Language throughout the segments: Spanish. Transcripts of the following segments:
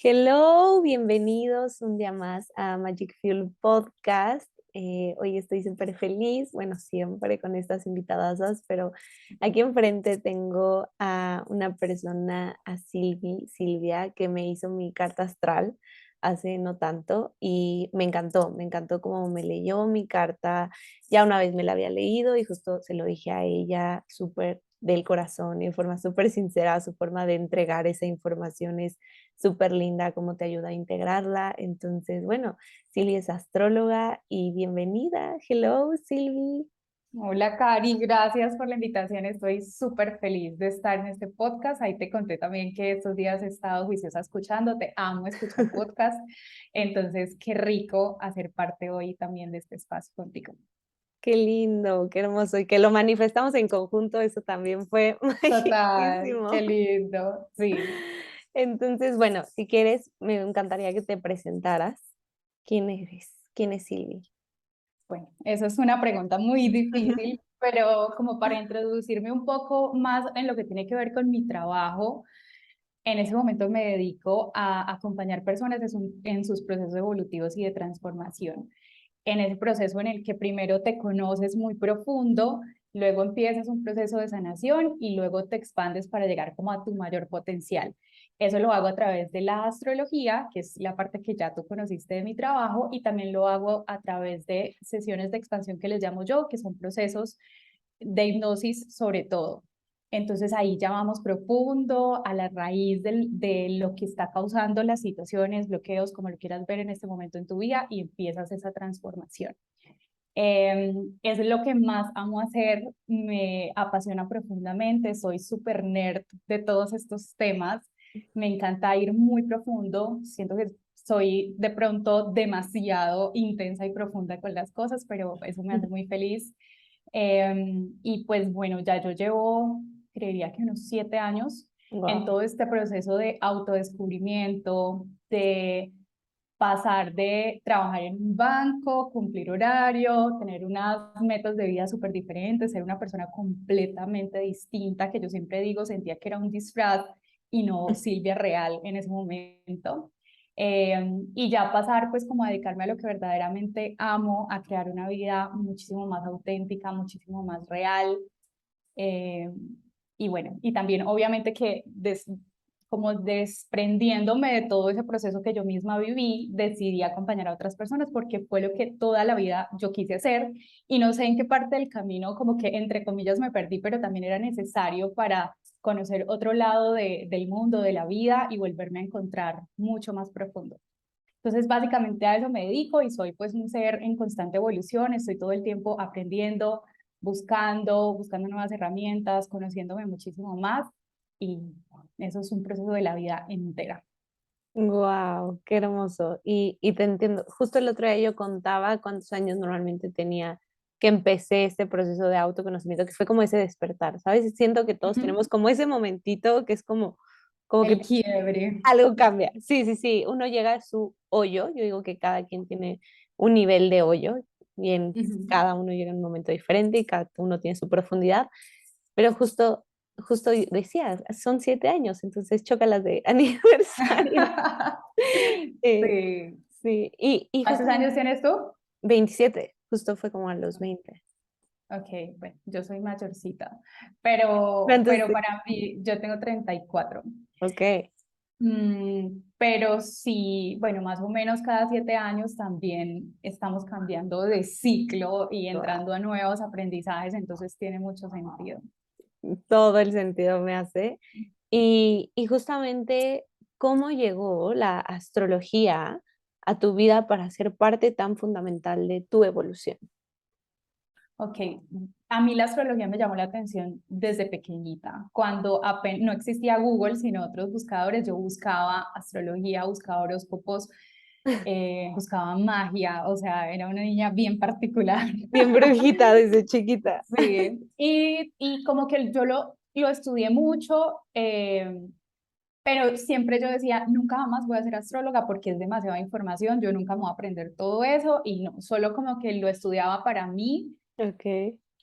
Hello, bienvenidos un día más a Magic Fuel Podcast. Hoy estoy súper feliz, bueno, siempre con estas invitadasas, pero aquí enfrente tengo a una persona, a Silvia, que me hizo mi carta astral hace no tanto y me encantó cómo me leyó mi carta. Ya una vez me la había leído y justo se lo dije a ella súper del corazón, y de forma súper sincera, su forma de entregar esa información es súper linda, cómo te ayuda a integrarla. Entonces, bueno, Silvi es astróloga y bienvenida. Hello, Silvi. Hola, Cari, gracias por la invitación. Estoy súper feliz de estar en este podcast. Ahí te conté también que estos días he estado juiciosa escuchándote, amo escuchar podcast. Entonces, qué rico hacer parte hoy también de este espacio contigo. Qué lindo, qué hermoso. Y que lo manifestamos en conjunto, eso también fue Total, qué magiquísimo. lindo. Sí, Entonces, bueno, si quieres, me encantaría que te presentaras. ¿Quién eres? ¿Quién es Silvi? bueno, eso es una pregunta muy difícil, pero como para introducirme un poco más en lo que tiene que ver con mi trabajo. En ese momento me dedico a acompañar personas en sus procesos evolutivos y de transformación. En ese proceso en el que primero te conoces muy profundo, luego empiezas un proceso de sanación y luego te expandes para llegar como a tu mayor potencial. Eso lo hago a través de la astrología, que es la parte que ya tú conociste de mi trabajo, y también lo hago a través de sesiones de expansión que les llamo yo, que son procesos de hipnosis sobre todo. Entonces ahí ya vamos profundo a la raíz de lo que está causando las situaciones, bloqueos, como lo quieras ver en este momento en tu vida y empiezas esa transformación. Es lo que más amo hacer, me apasiona profundamente, soy súper nerd de todos estos temas, me encanta ir muy profundo, siento que soy de pronto demasiado intensa y profunda con las cosas, pero eso me hace muy feliz. Y pues bueno, ya yo llevo, creería que unos 7 años en Wow. todo este proceso de autodescubrimiento, de pasar de trabajar en un banco, cumplir horario, tener unas metas de vida súper diferentes, ser una persona completamente distinta, que yo siempre digo, sentía que era un disfraz y no Silvia real en ese momento. Y ya pasar pues como a dedicarme a lo que verdaderamente amo, a crear una vida muchísimo más auténtica, muchísimo más real. Eh, y bueno, y también obviamente que como desprendiéndome de todo ese proceso que yo misma viví, decidí acompañar a otras personas porque fue lo que toda la vida yo quise hacer y no sé en qué parte del camino como que entre comillas me perdí, pero también era necesario para conocer otro lado del mundo, de la vida y volverme a encontrar mucho más profundo. Entonces, básicamente a eso me dedico y soy pues un ser en constante evolución, estoy todo el tiempo aprendiendo, buscando nuevas herramientas, conociéndome muchísimo más y eso es un proceso de la vida entera. Wow, qué hermoso. Y te entiendo. Justo el otro día yo contaba cuántos años normalmente tenía que empecé este proceso de autoconocimiento, que fue como ese despertar, ¿sabes? Siento que todos Ujú. tenemos como ese momentito que es como El que quiebre. algo cambia. Sí, sí, sí. Uno llega a su hoyo. Yo digo que cada quien tiene un nivel de hoyo y en Ujú. cada uno llega en un momento diferente y cada uno tiene su profundidad. Pero justo decías, son 7 años, entonces chócalas de aniversario. Eh, Sí. sí, y ¿Cuántos años justamente tienes tú? 27 justo fue como a los 20. Ok, bueno, yo soy mayorcita, pero Entonces, para mí, yo tengo 34. ok. Pero sí, bueno, más o menos cada 7 años también estamos cambiando de ciclo y Wow. entrando a nuevos aprendizajes, entonces tiene mucho sentido. Todo el sentido me hace. Y justamente, ¿cómo llegó la astrología a tu vida para ser parte tan fundamental de tu evolución? Ok, a mí la astrología me llamó la atención desde pequeñita. Cuando no existía Google, sino otros buscadores, yo buscaba astrología, buscaba horóscopos, buscaba magia, o sea, era una niña bien particular. Bien brujita desde chiquita. Sí, y como que yo lo estudié mucho, pero siempre yo decía, nunca jamás voy a ser astróloga porque es demasiada información, yo nunca me voy a aprender todo eso y no, solo como que lo estudiaba para mí Ok.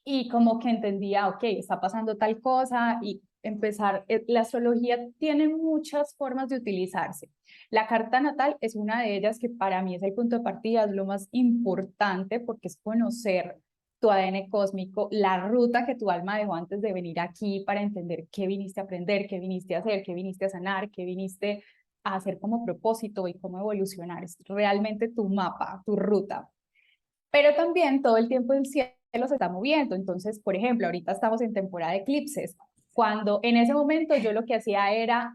y como que entendía, ok, está pasando tal cosa y empezar, la astrología tiene muchas formas de utilizarse. La carta natal es una de ellas que para mí es el punto de partida, es lo más importante porque es conocer tu ADN cósmico, la ruta que tu alma dejó antes de venir aquí para entender qué viniste a aprender, qué viniste a hacer, qué viniste a sanar, qué viniste a hacer como propósito y cómo evolucionar. Es realmente tu mapa, tu ruta. Pero también todo el tiempo el cielo se está moviendo. Entonces, por ejemplo, ahorita estamos en temporada de eclipses. Cuando en ese momento yo lo que hacía era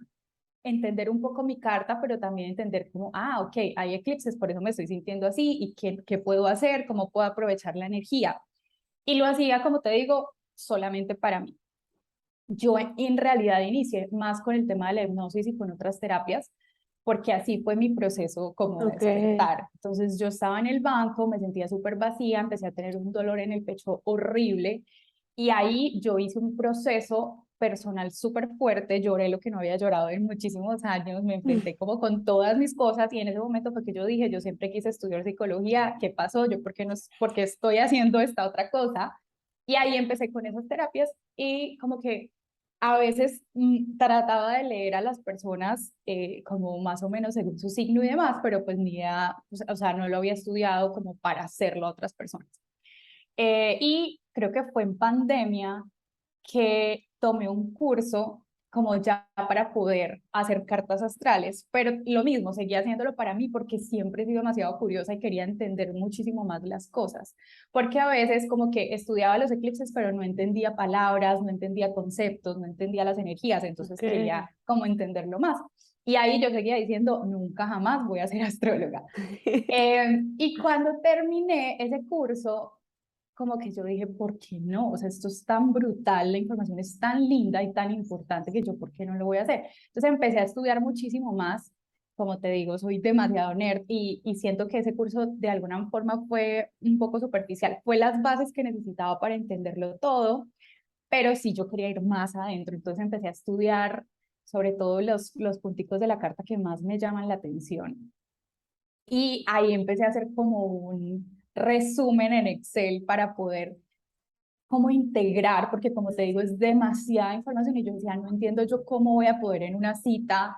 entender un poco mi carta, pero también entender como, ok, hay eclipses, por eso me estoy sintiendo así, y qué puedo hacer, cómo puedo aprovechar la energía. Y lo hacía, como te digo, solamente para mí. Yo en realidad inicié más con el tema de la hipnosis y con otras terapias, porque así fue mi proceso como de Ok. despertar. Entonces yo estaba en el banco, me sentía súper vacía, empecé a tener un dolor en el pecho horrible y ahí yo hice un proceso personal súper fuerte, lloré lo que no había llorado en muchísimos años, me enfrenté como con todas mis cosas y en ese momento fue que yo dije, yo siempre quise estudiar psicología, ¿qué pasó? Yo, ¿por qué, no, por qué estoy haciendo esta otra cosa? Y ahí empecé con esas terapias y como que a veces trataba de leer a las personas como más o menos según su signo y demás, pero pues ni idea, o sea, no lo había estudiado como para hacerlo a otras personas. Y creo que fue en pandemia que tomé un curso como ya para poder hacer cartas astrales, pero lo mismo, seguía haciéndolo para mí porque siempre he sido demasiado curiosa y quería entender muchísimo más las cosas, porque a veces como que estudiaba los eclipses, pero no entendía palabras, no entendía conceptos, no entendía las energías, entonces Ok. quería como entenderlo más. Y ahí yo seguía diciendo, nunca jamás voy a ser astróloga. Y cuando terminé ese curso, como que yo dije, ¿por qué no? O sea, esto es tan brutal, la información es tan linda y tan importante que yo, ¿por qué no lo voy a hacer? Entonces empecé a estudiar muchísimo más. Como te digo, soy demasiado nerd y siento que ese curso de alguna forma fue un poco superficial. Fue las bases que necesitaba para entenderlo todo, pero sí yo quería ir más adentro. Entonces empecé a estudiar sobre todo los punticos de la carta que más me llaman la atención. Y ahí empecé a hacer como un resumen en Excel para poder como integrar, porque como te digo, es demasiada información y yo decía, no entiendo yo cómo voy a poder en una cita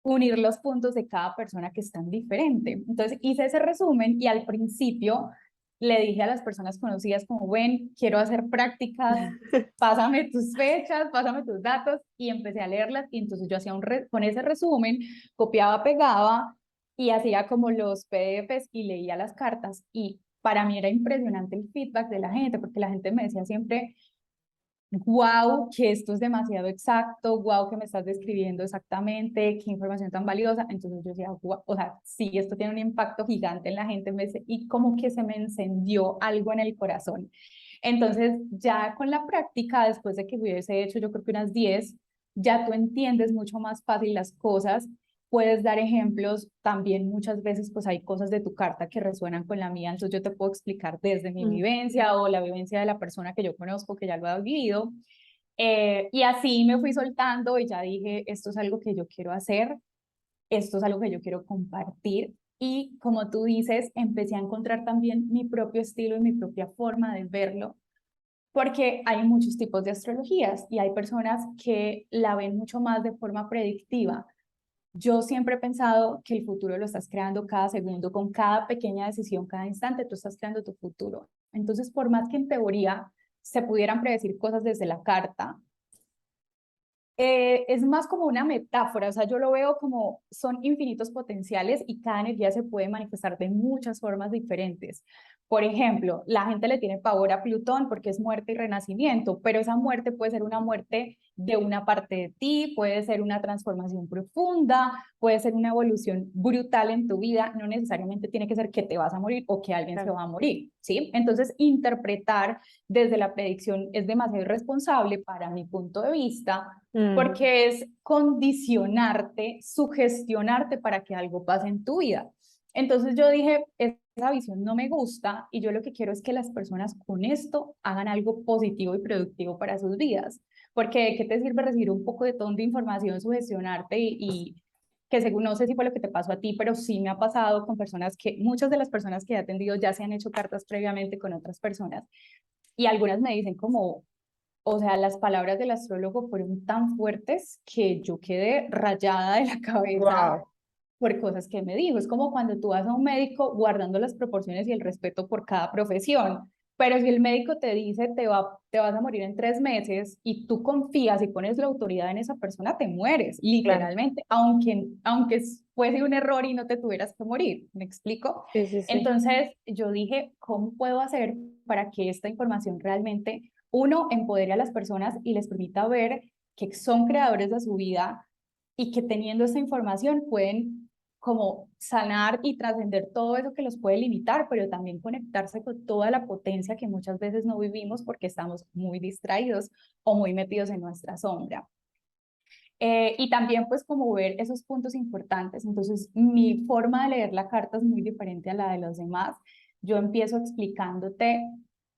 unir los puntos de cada persona que es tan diferente. Entonces hice ese resumen y al principio le dije a las personas conocidas como, ven, quiero hacer prácticas, pásame tus fechas, pásame tus datos y empecé a leerlas y entonces yo hacía con ese resumen, copiaba, pegaba y hacía como los PDFs y leía las cartas y para mí era impresionante el feedback de la gente porque la gente me decía siempre, wow, que esto es demasiado exacto, wow, que me estás describiendo exactamente, qué información tan valiosa. Entonces yo decía, wow, o sea, sí, esto tiene un impacto gigante en la gente y como que se me encendió algo en el corazón. Entonces ya con la práctica, después de que hubiese hecho yo creo que unas 10, ya tú entiendes mucho más fácil las cosas, puedes dar ejemplos, también muchas veces pues hay cosas de tu carta que resuenan con la mía, entonces yo te puedo explicar desde mi vivencia o la vivencia de la persona que yo conozco que ya lo ha vivido. Y así me fui soltando y ya dije, esto es algo que yo quiero hacer, esto es algo que yo quiero compartir. Y como tú dices, empecé a encontrar también mi propio estilo y mi propia forma de verlo, porque hay muchos tipos de astrologías y hay personas que la ven mucho más de forma predictiva. Yo siempre he pensado que el futuro lo estás creando cada segundo, con cada pequeña decisión, cada instante, tú estás creando tu futuro. Entonces, por más que en teoría se pudieran predecir cosas desde la carta, es más como una metáfora, o sea, yo lo veo como son infinitos potenciales y cada energía se puede manifestar de muchas formas diferentes. Por ejemplo, la gente le tiene pavor a Plutón porque es muerte y renacimiento, pero esa muerte puede ser una muerte de una parte de ti, puede ser una transformación profunda, puede ser una evolución brutal en tu vida, no necesariamente tiene que ser que te vas a morir o que alguien se Claro. va a morir, ¿sí? Entonces, interpretar desde la predicción es demasiado irresponsable para mi punto de vista Mm, porque es condicionarte, sugestionarte para que algo pase en tu vida. Entonces yo dije, esa visión no me gusta y yo lo que quiero es que las personas con esto hagan algo positivo y productivo para sus vidas. Porque ¿qué te sirve recibir un poco de ton de información, sugestionarte y que según no sé si fue lo que te pasó a ti, pero sí me ha pasado con personas que, muchas de las personas que he atendido ya se han hecho cartas previamente con otras personas y algunas me dicen como, o sea, las palabras del astrólogo fueron tan fuertes que yo quedé rayada de la cabeza Wow. por cosas que me dijo. Es como cuando tú vas a un médico guardando las proporciones y el respeto por cada profesión. Pero si el médico te dice te vas a morir en 3 meses y tú confías y pones la autoridad en esa persona, te mueres, Claro. literalmente, aunque fuese un error y no te tuvieras que morir. ¿Me explico? Sí, sí, sí. Entonces yo dije, ¿cómo puedo hacer para que esta información realmente, uno, empodere a las personas y les permita ver que son creadores de su vida y que teniendo esta información pueden como sanar y trascender todo eso que los puede limitar, pero también conectarse con toda la potencia que muchas veces no vivimos porque estamos muy distraídos o muy metidos en nuestra sombra? Y también pues como ver esos puntos importantes. Entonces mi forma de leer la carta es muy diferente a la de los demás. Yo empiezo explicándote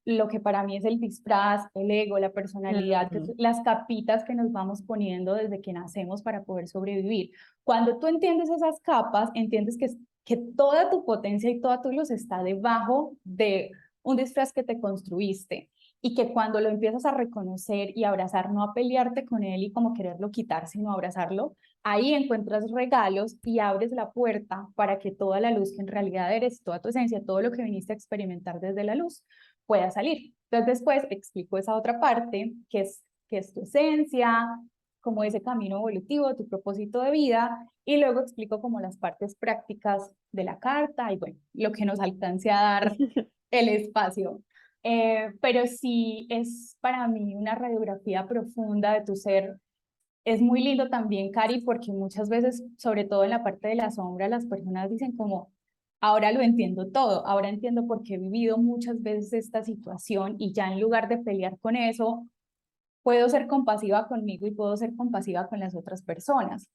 lo que para mí es el disfraz, el ego, la personalidad, que Ujú. las capitas que nos vamos poniendo desde que nacemos para poder sobrevivir. Cuando tú entiendes esas capas, entiendes que toda tu potencia y toda tu luz está debajo de un disfraz que te construiste y que cuando lo empiezas a reconocer y abrazar, no a pelearte con él y como quererlo quitar, sino abrazarlo, ahí encuentras regalos y abres la puerta para que toda la luz que en realidad eres, toda tu esencia, todo lo que viniste a experimentar desde la luz, pueda salir. Entonces después explico esa otra parte, que es tu esencia, como ese camino evolutivo, tu propósito de vida, y luego explico como las partes prácticas de la carta y bueno, lo que nos alcance a dar el espacio. Pero sí es para mí una radiografía profunda de tu ser. Es muy lindo también, Cari, porque muchas veces, sobre todo en la parte de la sombra, las personas dicen como, ahora lo entiendo todo, ahora entiendo por qué he vivido muchas veces esta situación y ya en lugar de pelear con eso, puedo ser compasiva conmigo y puedo ser compasiva con las otras personas.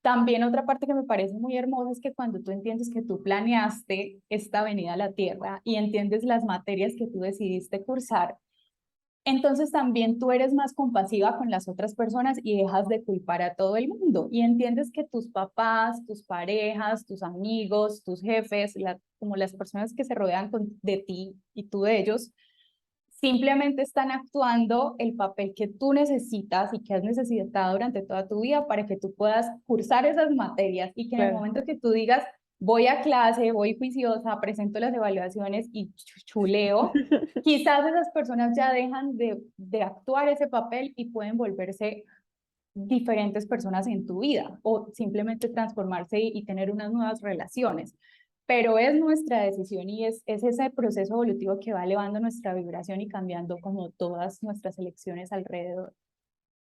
También otra parte que me parece muy hermosa es que cuando tú entiendes que tú planeaste esta venida a la Tierra y entiendes las materias que tú decidiste cursar, entonces también tú eres más compasiva con las otras personas y dejas de culpar a todo el mundo y entiendes que tus papás, tus parejas, tus amigos, tus jefes, como las personas que se rodean de ti y tú de ellos, simplemente están actuando el papel que tú necesitas y que has necesitado durante toda tu vida para que tú puedas cursar esas materias y que en el Claro. momento que tú digas, voy a clase, voy juiciosa, presento las evaluaciones y chuleo, quizás esas personas ya dejan de actuar ese papel y pueden volverse diferentes personas en tu vida o simplemente transformarse y tener unas nuevas relaciones. Pero es nuestra decisión y es ese proceso evolutivo que va elevando nuestra vibración y cambiando como todas nuestras elecciones alrededor.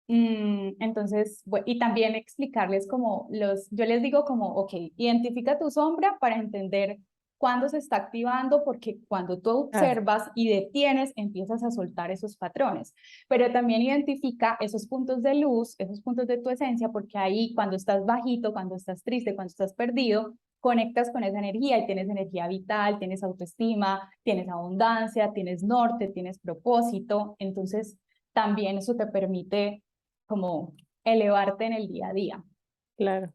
Entonces, y también explicarles como yo les digo como, ok, identifica tu sombra para entender cuándo se está activando, porque cuando tú Claro. observas y detienes, empiezas a soltar esos patrones. Pero también identifica esos puntos de luz, esos puntos de tu esencia, porque ahí cuando estás bajito, cuando estás triste, cuando estás perdido, conectas con esa energía y tienes energía vital, tienes autoestima, tienes abundancia, tienes norte, tienes propósito. Entonces, también eso te permite como elevarte en el día a día. Claro.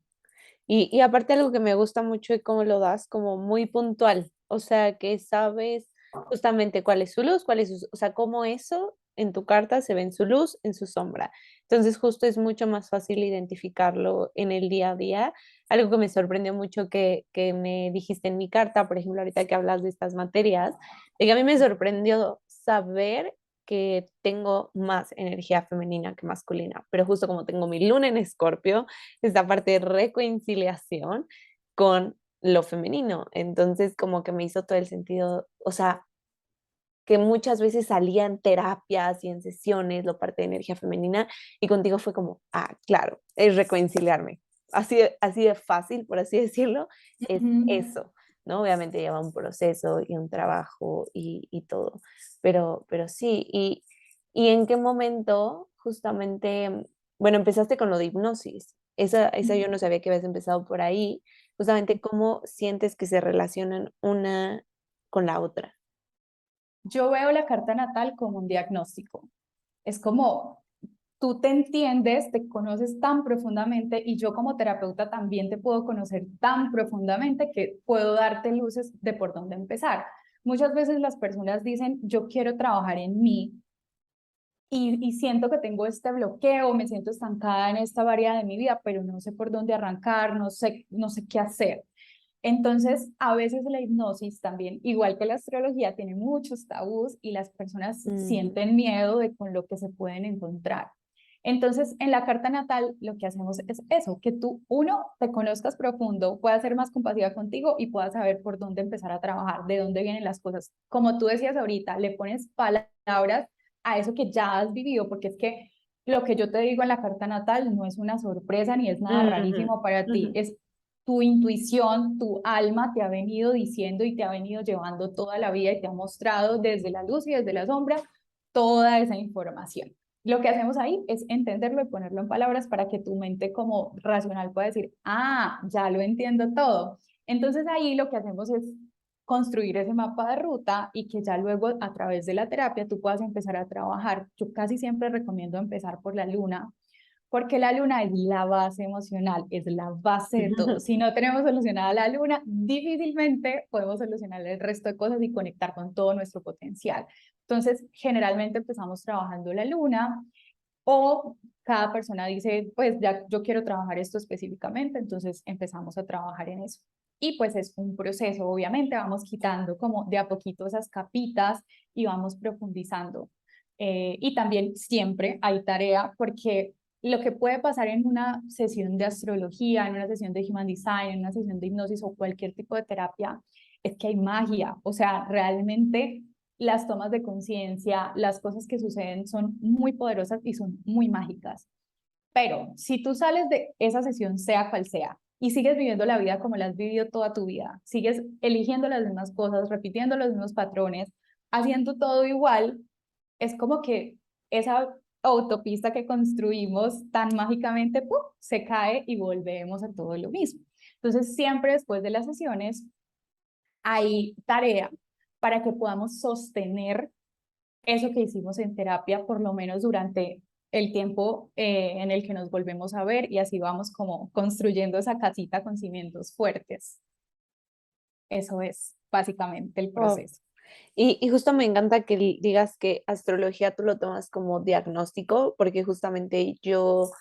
Y aparte algo que me gusta mucho y cómo lo das, como muy puntual, o sea, que sabes justamente cuál es su luz, cuál es su, o sea, cómo eso en tu carta se ve en su luz, en su sombra. Entonces, justo es mucho más fácil identificarlo en el día a día. Algo que me sorprendió mucho que me dijiste en mi carta, por ejemplo, ahorita que hablas de estas materias, de que a mí me sorprendió saber que tengo más energía femenina que masculina, pero justo como tengo mi luna en Escorpio, esta parte de reconciliación con lo femenino. Entonces, como que me hizo todo el sentido, o sea, que muchas veces salía en terapias y en sesiones, lo parte de energía femenina, y contigo fue como, ah, claro, es reconciliarme. Así de fácil, por así decirlo, es Ujú. eso, ¿no? Obviamente lleva un proceso y un trabajo y todo, pero sí, y en qué momento justamente, bueno, empezaste con lo de hipnosis, esa yo no sabía que habías empezado por ahí, justamente cómo sientes que se relacionan una con la otra. Yo veo la carta natal como un diagnóstico. Es como tú te entiendes, te conoces tan profundamente y yo como terapeuta también te puedo conocer tan profundamente que puedo darte luces de por dónde empezar. Muchas veces las personas dicen, yo quiero trabajar en mí, y siento que tengo este bloqueo, me siento estancada en esta área de mi vida, pero no sé por dónde arrancar, no sé qué hacer. Entonces, a veces la hipnosis también, igual que la astrología, tiene muchos tabús y las personas Ujú, sienten miedo de con lo que se pueden encontrar. Entonces, en la carta natal, lo que hacemos es eso, que tú, uno, te conozcas profundo, puedas ser más compasiva contigo y puedas saber por dónde empezar a trabajar, de dónde vienen las cosas. Como tú decías ahorita, le pones palabras a eso que ya has vivido, porque es que lo que yo te digo en la carta natal no es una sorpresa ni es nada ujú, rarísimo para ujú. ti, es tu intuición, tu alma te ha venido diciendo y te ha venido llevando toda la vida y te ha mostrado desde la luz y desde la sombra toda esa información. Lo que hacemos ahí es entenderlo y ponerlo en palabras para que tu mente como racional pueda decir, ah, ya lo entiendo todo. Entonces ahí lo que hacemos es construir ese mapa de ruta y que ya luego a través de la terapia tú puedas empezar a trabajar. Yo casi siempre recomiendo empezar por la luna, porque la luna es la base emocional, es la base de todo. Si no tenemos solucionada la luna, difícilmente podemos solucionar el resto de cosas y conectar con todo nuestro potencial. Entonces, generalmente empezamos trabajando la luna o cada persona dice, pues ya yo quiero trabajar esto específicamente, entonces empezamos a trabajar en eso. Y pues es un proceso, obviamente, vamos quitando como de a poquito esas capitas y vamos profundizando. Y también siempre hay tarea porque lo que puede pasar en una sesión de astrología, en una sesión de human design, en una sesión de hipnosis o cualquier tipo de terapia, es que hay magia. O sea, realmente las tomas de conciencia, las cosas que suceden son muy poderosas y son muy mágicas. Pero si tú sales de esa sesión, sea cual sea, y sigues viviendo la vida como la has vivido toda tu vida, sigues eligiendo las mismas cosas, repitiendo los mismos patrones, haciendo todo igual, es como que esa autopista que construimos tan mágicamente ¡pum!, se cae y volvemos a todo lo mismo. Entonces, siempre después de las sesiones hay tarea para que podamos sostener eso que hicimos en terapia, por lo menos durante el tiempo en el que nos volvemos a ver y así vamos como construyendo esa casita con cimientos fuertes. Eso es básicamente el Wow. proceso. Y justo me encanta que digas que astrología tú lo tomas como diagnóstico, porque justamente yo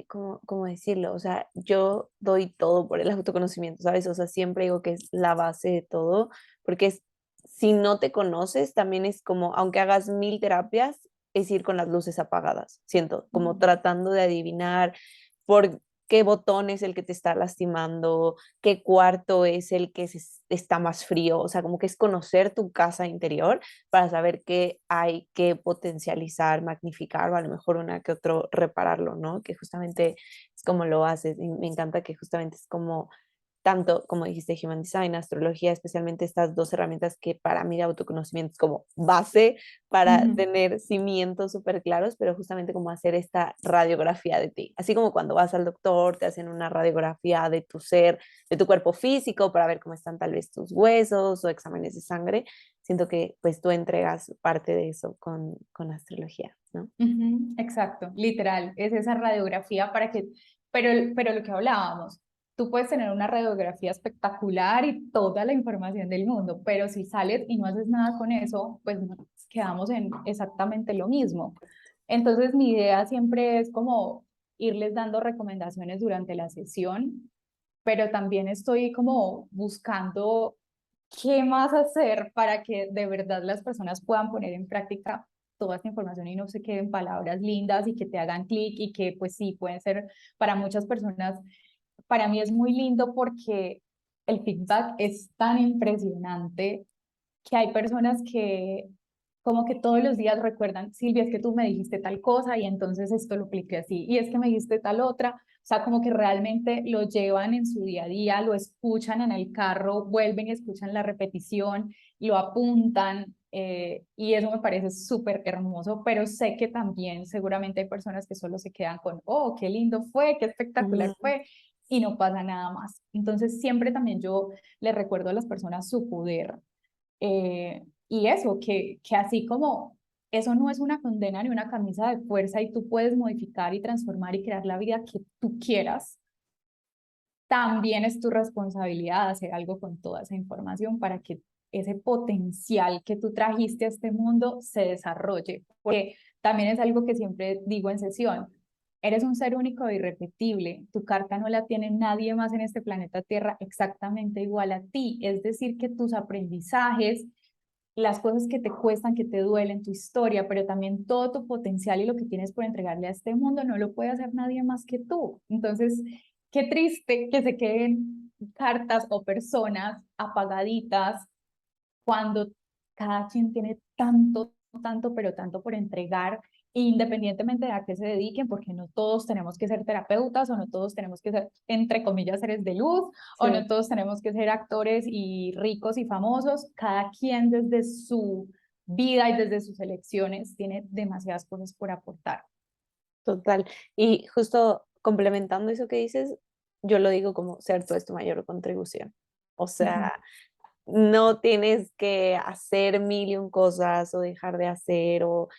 ¿cómo decirlo? O sea, yo doy todo por el autoconocimiento, ¿sabes? O sea, siempre digo que es la base de todo, porque si no te conoces, también es como, aunque hagas 1000 terapias, es ir con las luces apagadas, siento, como tratando de adivinar por qué botón es el que te está lastimando, qué cuarto es el que está más frío, o sea, como que es conocer tu casa interior para saber qué hay que potencializar, magnificar o a lo mejor una que otro repararlo, ¿no? Que justamente es como lo haces y me encanta que justamente es como tanto, como dijiste, Human Design, astrología, especialmente estas dos herramientas que para mí de autoconocimiento es como base para Ujú. tener cimientos súper claros, pero justamente como hacer esta radiografía de ti. Así como cuando vas al doctor, te hacen una radiografía de tu ser, de tu cuerpo físico, para ver cómo están tal vez tus huesos o exámenes de sangre. Siento que pues tú entregas parte de eso con astrología, ¿no? Ujú, exacto, literal, es esa radiografía para que, pero lo que hablábamos, tú puedes tener una radiografía espectacular y toda la información del mundo, pero si sales y no haces nada con eso, pues quedamos en exactamente lo mismo. Entonces, mi idea siempre es como irles dando recomendaciones durante la sesión, pero también estoy como buscando qué más hacer para que de verdad las personas puedan poner en práctica toda esta información y no se queden palabras lindas y que te hagan clic y que pues sí, pueden ser para muchas personas, para mí es muy lindo porque el feedback es tan impresionante que hay personas que como que todos los días recuerdan, Silvia, es que tú me dijiste tal cosa y entonces esto lo apliqué así, y es que me dijiste tal otra, o sea, como que realmente lo llevan en su día a día, lo escuchan en el carro, vuelven y escuchan la repetición, lo apuntan, y eso me parece súper hermoso, pero sé que también seguramente hay personas que solo se quedan con, oh, qué lindo fue, qué espectacular Mm, fue, y no pasa nada más. Entonces siempre también yo le recuerdo a las personas su poder, y eso, que así como eso no es una condena ni una camisa de fuerza y tú puedes modificar y transformar y crear la vida que tú quieras, también es tu responsabilidad hacer algo con toda esa información para que ese potencial que tú trajiste a este mundo se desarrolle. Porque también es algo que siempre digo en sesión. Eres un ser único e irrepetible. Tu carta no la tiene nadie más en este planeta Tierra exactamente igual a ti. Es decir, que tus aprendizajes, las cosas que te cuestan, que te duelen, tu historia, pero también todo tu potencial y lo que tienes por entregarle a este mundo, no lo puede hacer nadie más que tú. Entonces, qué triste que se queden cartas o personas apagaditas cuando cada quien tiene tanto, tanto, pero tanto por entregar, independientemente de a qué se dediquen, porque no todos tenemos que ser terapeutas o no todos tenemos que ser, entre comillas, seres de luz, o no Sí. todos tenemos que ser actores y ricos y famosos. Cada quien desde su vida y desde sus elecciones tiene demasiadas cosas por aportar. Total. Y justo complementando eso que dices, yo lo digo como ser tú es tu mayor contribución. O Ujú. sea, no tienes que hacer mil y un cosas o dejar de hacer o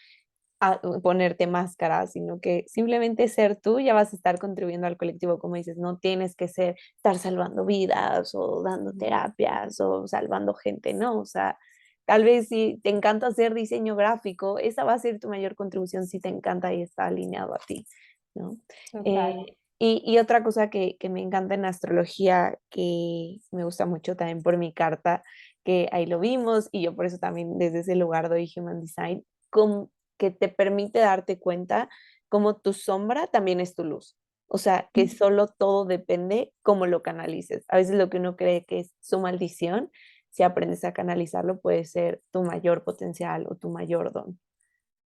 ponerte máscara, sino que simplemente ser tú ya vas a estar contribuyendo al colectivo, como dices, no tienes que ser, estar salvando vidas o dando terapias o salvando gente, no, o sea, tal vez si te encanta hacer diseño gráfico, esa va a ser tu mayor contribución si te encanta y está alineado a ti, ¿no? Total. Y otra cosa que me encanta en astrología, que me gusta mucho también por mi carta, que ahí lo vimos y yo por eso también desde ese lugar doy Human Design, como que te permite darte cuenta como tu sombra también es tu luz. O sea, que solo todo depende cómo lo canalices. A veces lo que uno cree que es su maldición, si aprendes a canalizarlo, puede ser tu mayor potencial o tu mayor don,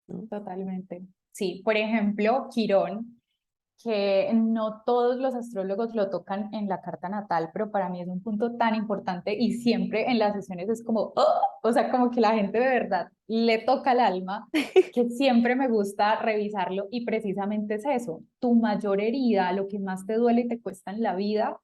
¿no? Totalmente. Sí, por ejemplo, Quirón, que no todos los astrólogos lo tocan en la carta natal, pero para mí es un punto tan importante y siempre en las sesiones es como, ¡oh! O sea, como que la gente de verdad le toca el alma, que siempre me gusta revisarlo y precisamente es eso, tu mayor herida, lo que más te duele y te cuesta en la vida,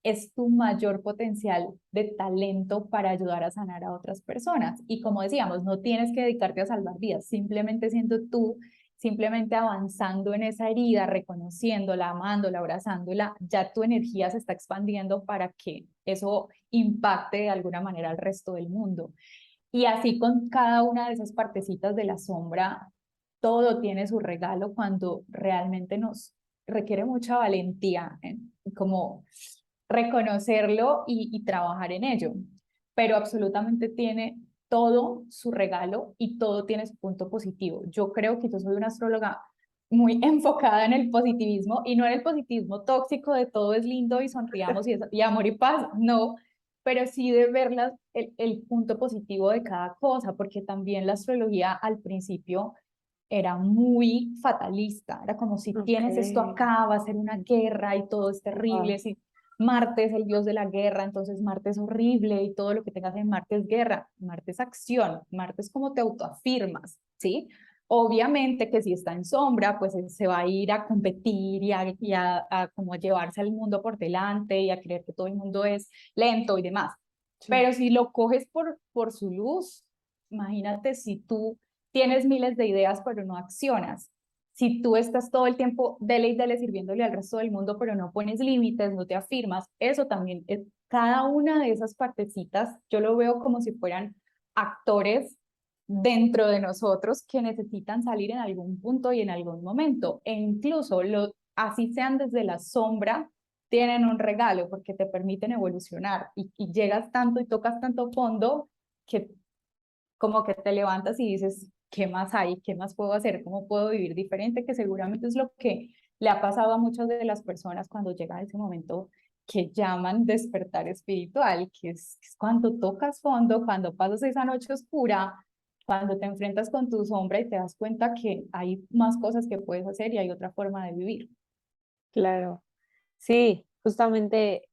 es tu mayor potencial de talento para ayudar a sanar a otras personas. Y como decíamos, no tienes que dedicarte a salvar vidas, simplemente siendo tú, simplemente avanzando en esa herida, reconociéndola, amándola, abrazándola, ya tu energía se está expandiendo para que eso impacte de alguna manera al resto del mundo. Y así con cada una de esas partecitas de la sombra, todo tiene su regalo cuando realmente nos requiere mucha valentía, ¿eh? Como reconocerlo y trabajar en ello. Pero absolutamente tiene todo su regalo y todo tiene su punto positivo. Yo creo que yo soy una astróloga muy enfocada en el positivismo y no en el positivismo tóxico de todo es lindo y sonriamos y amor y paz, no, pero sí de ver el punto positivo de cada cosa, porque también la astrología al principio era muy fatalista, era como si Ok. tienes esto acá, va a ser una guerra y todo es Wow. terrible, si Marte es el dios de la guerra, entonces Marte es horrible y todo lo que tengas en Marte es guerra, Marte es acción, Marte es como te autoafirmas, ¿sí? Obviamente que si está en sombra, pues se va a ir a competir y a como llevarse al mundo por delante y a creer que todo el mundo es lento y demás. Sí. Pero si lo coges por su luz, imagínate si tú tienes miles de ideas pero no accionas. Si tú estás todo el tiempo dele y dele sirviéndole al resto del mundo pero no pones límites, no te afirmas, eso también es, cada una de esas partecitas, yo lo veo como si fueran actores dentro de nosotros que necesitan salir en algún punto y en algún momento. E incluso así sean desde la sombra, tienen un regalo porque te permiten evolucionar y llegas tanto y tocas tanto fondo que como que te levantas y dices, ¿qué más hay? ¿Qué más puedo hacer? ¿Cómo puedo vivir diferente? Que seguramente es lo que le ha pasado a muchas de las personas cuando llega ese momento que llaman despertar espiritual, que es cuando tocas fondo, cuando pasas esa noche oscura, cuando te enfrentas con tu sombra y te das cuenta que hay más cosas que puedes hacer y hay otra forma de vivir. Claro. Sí, justamente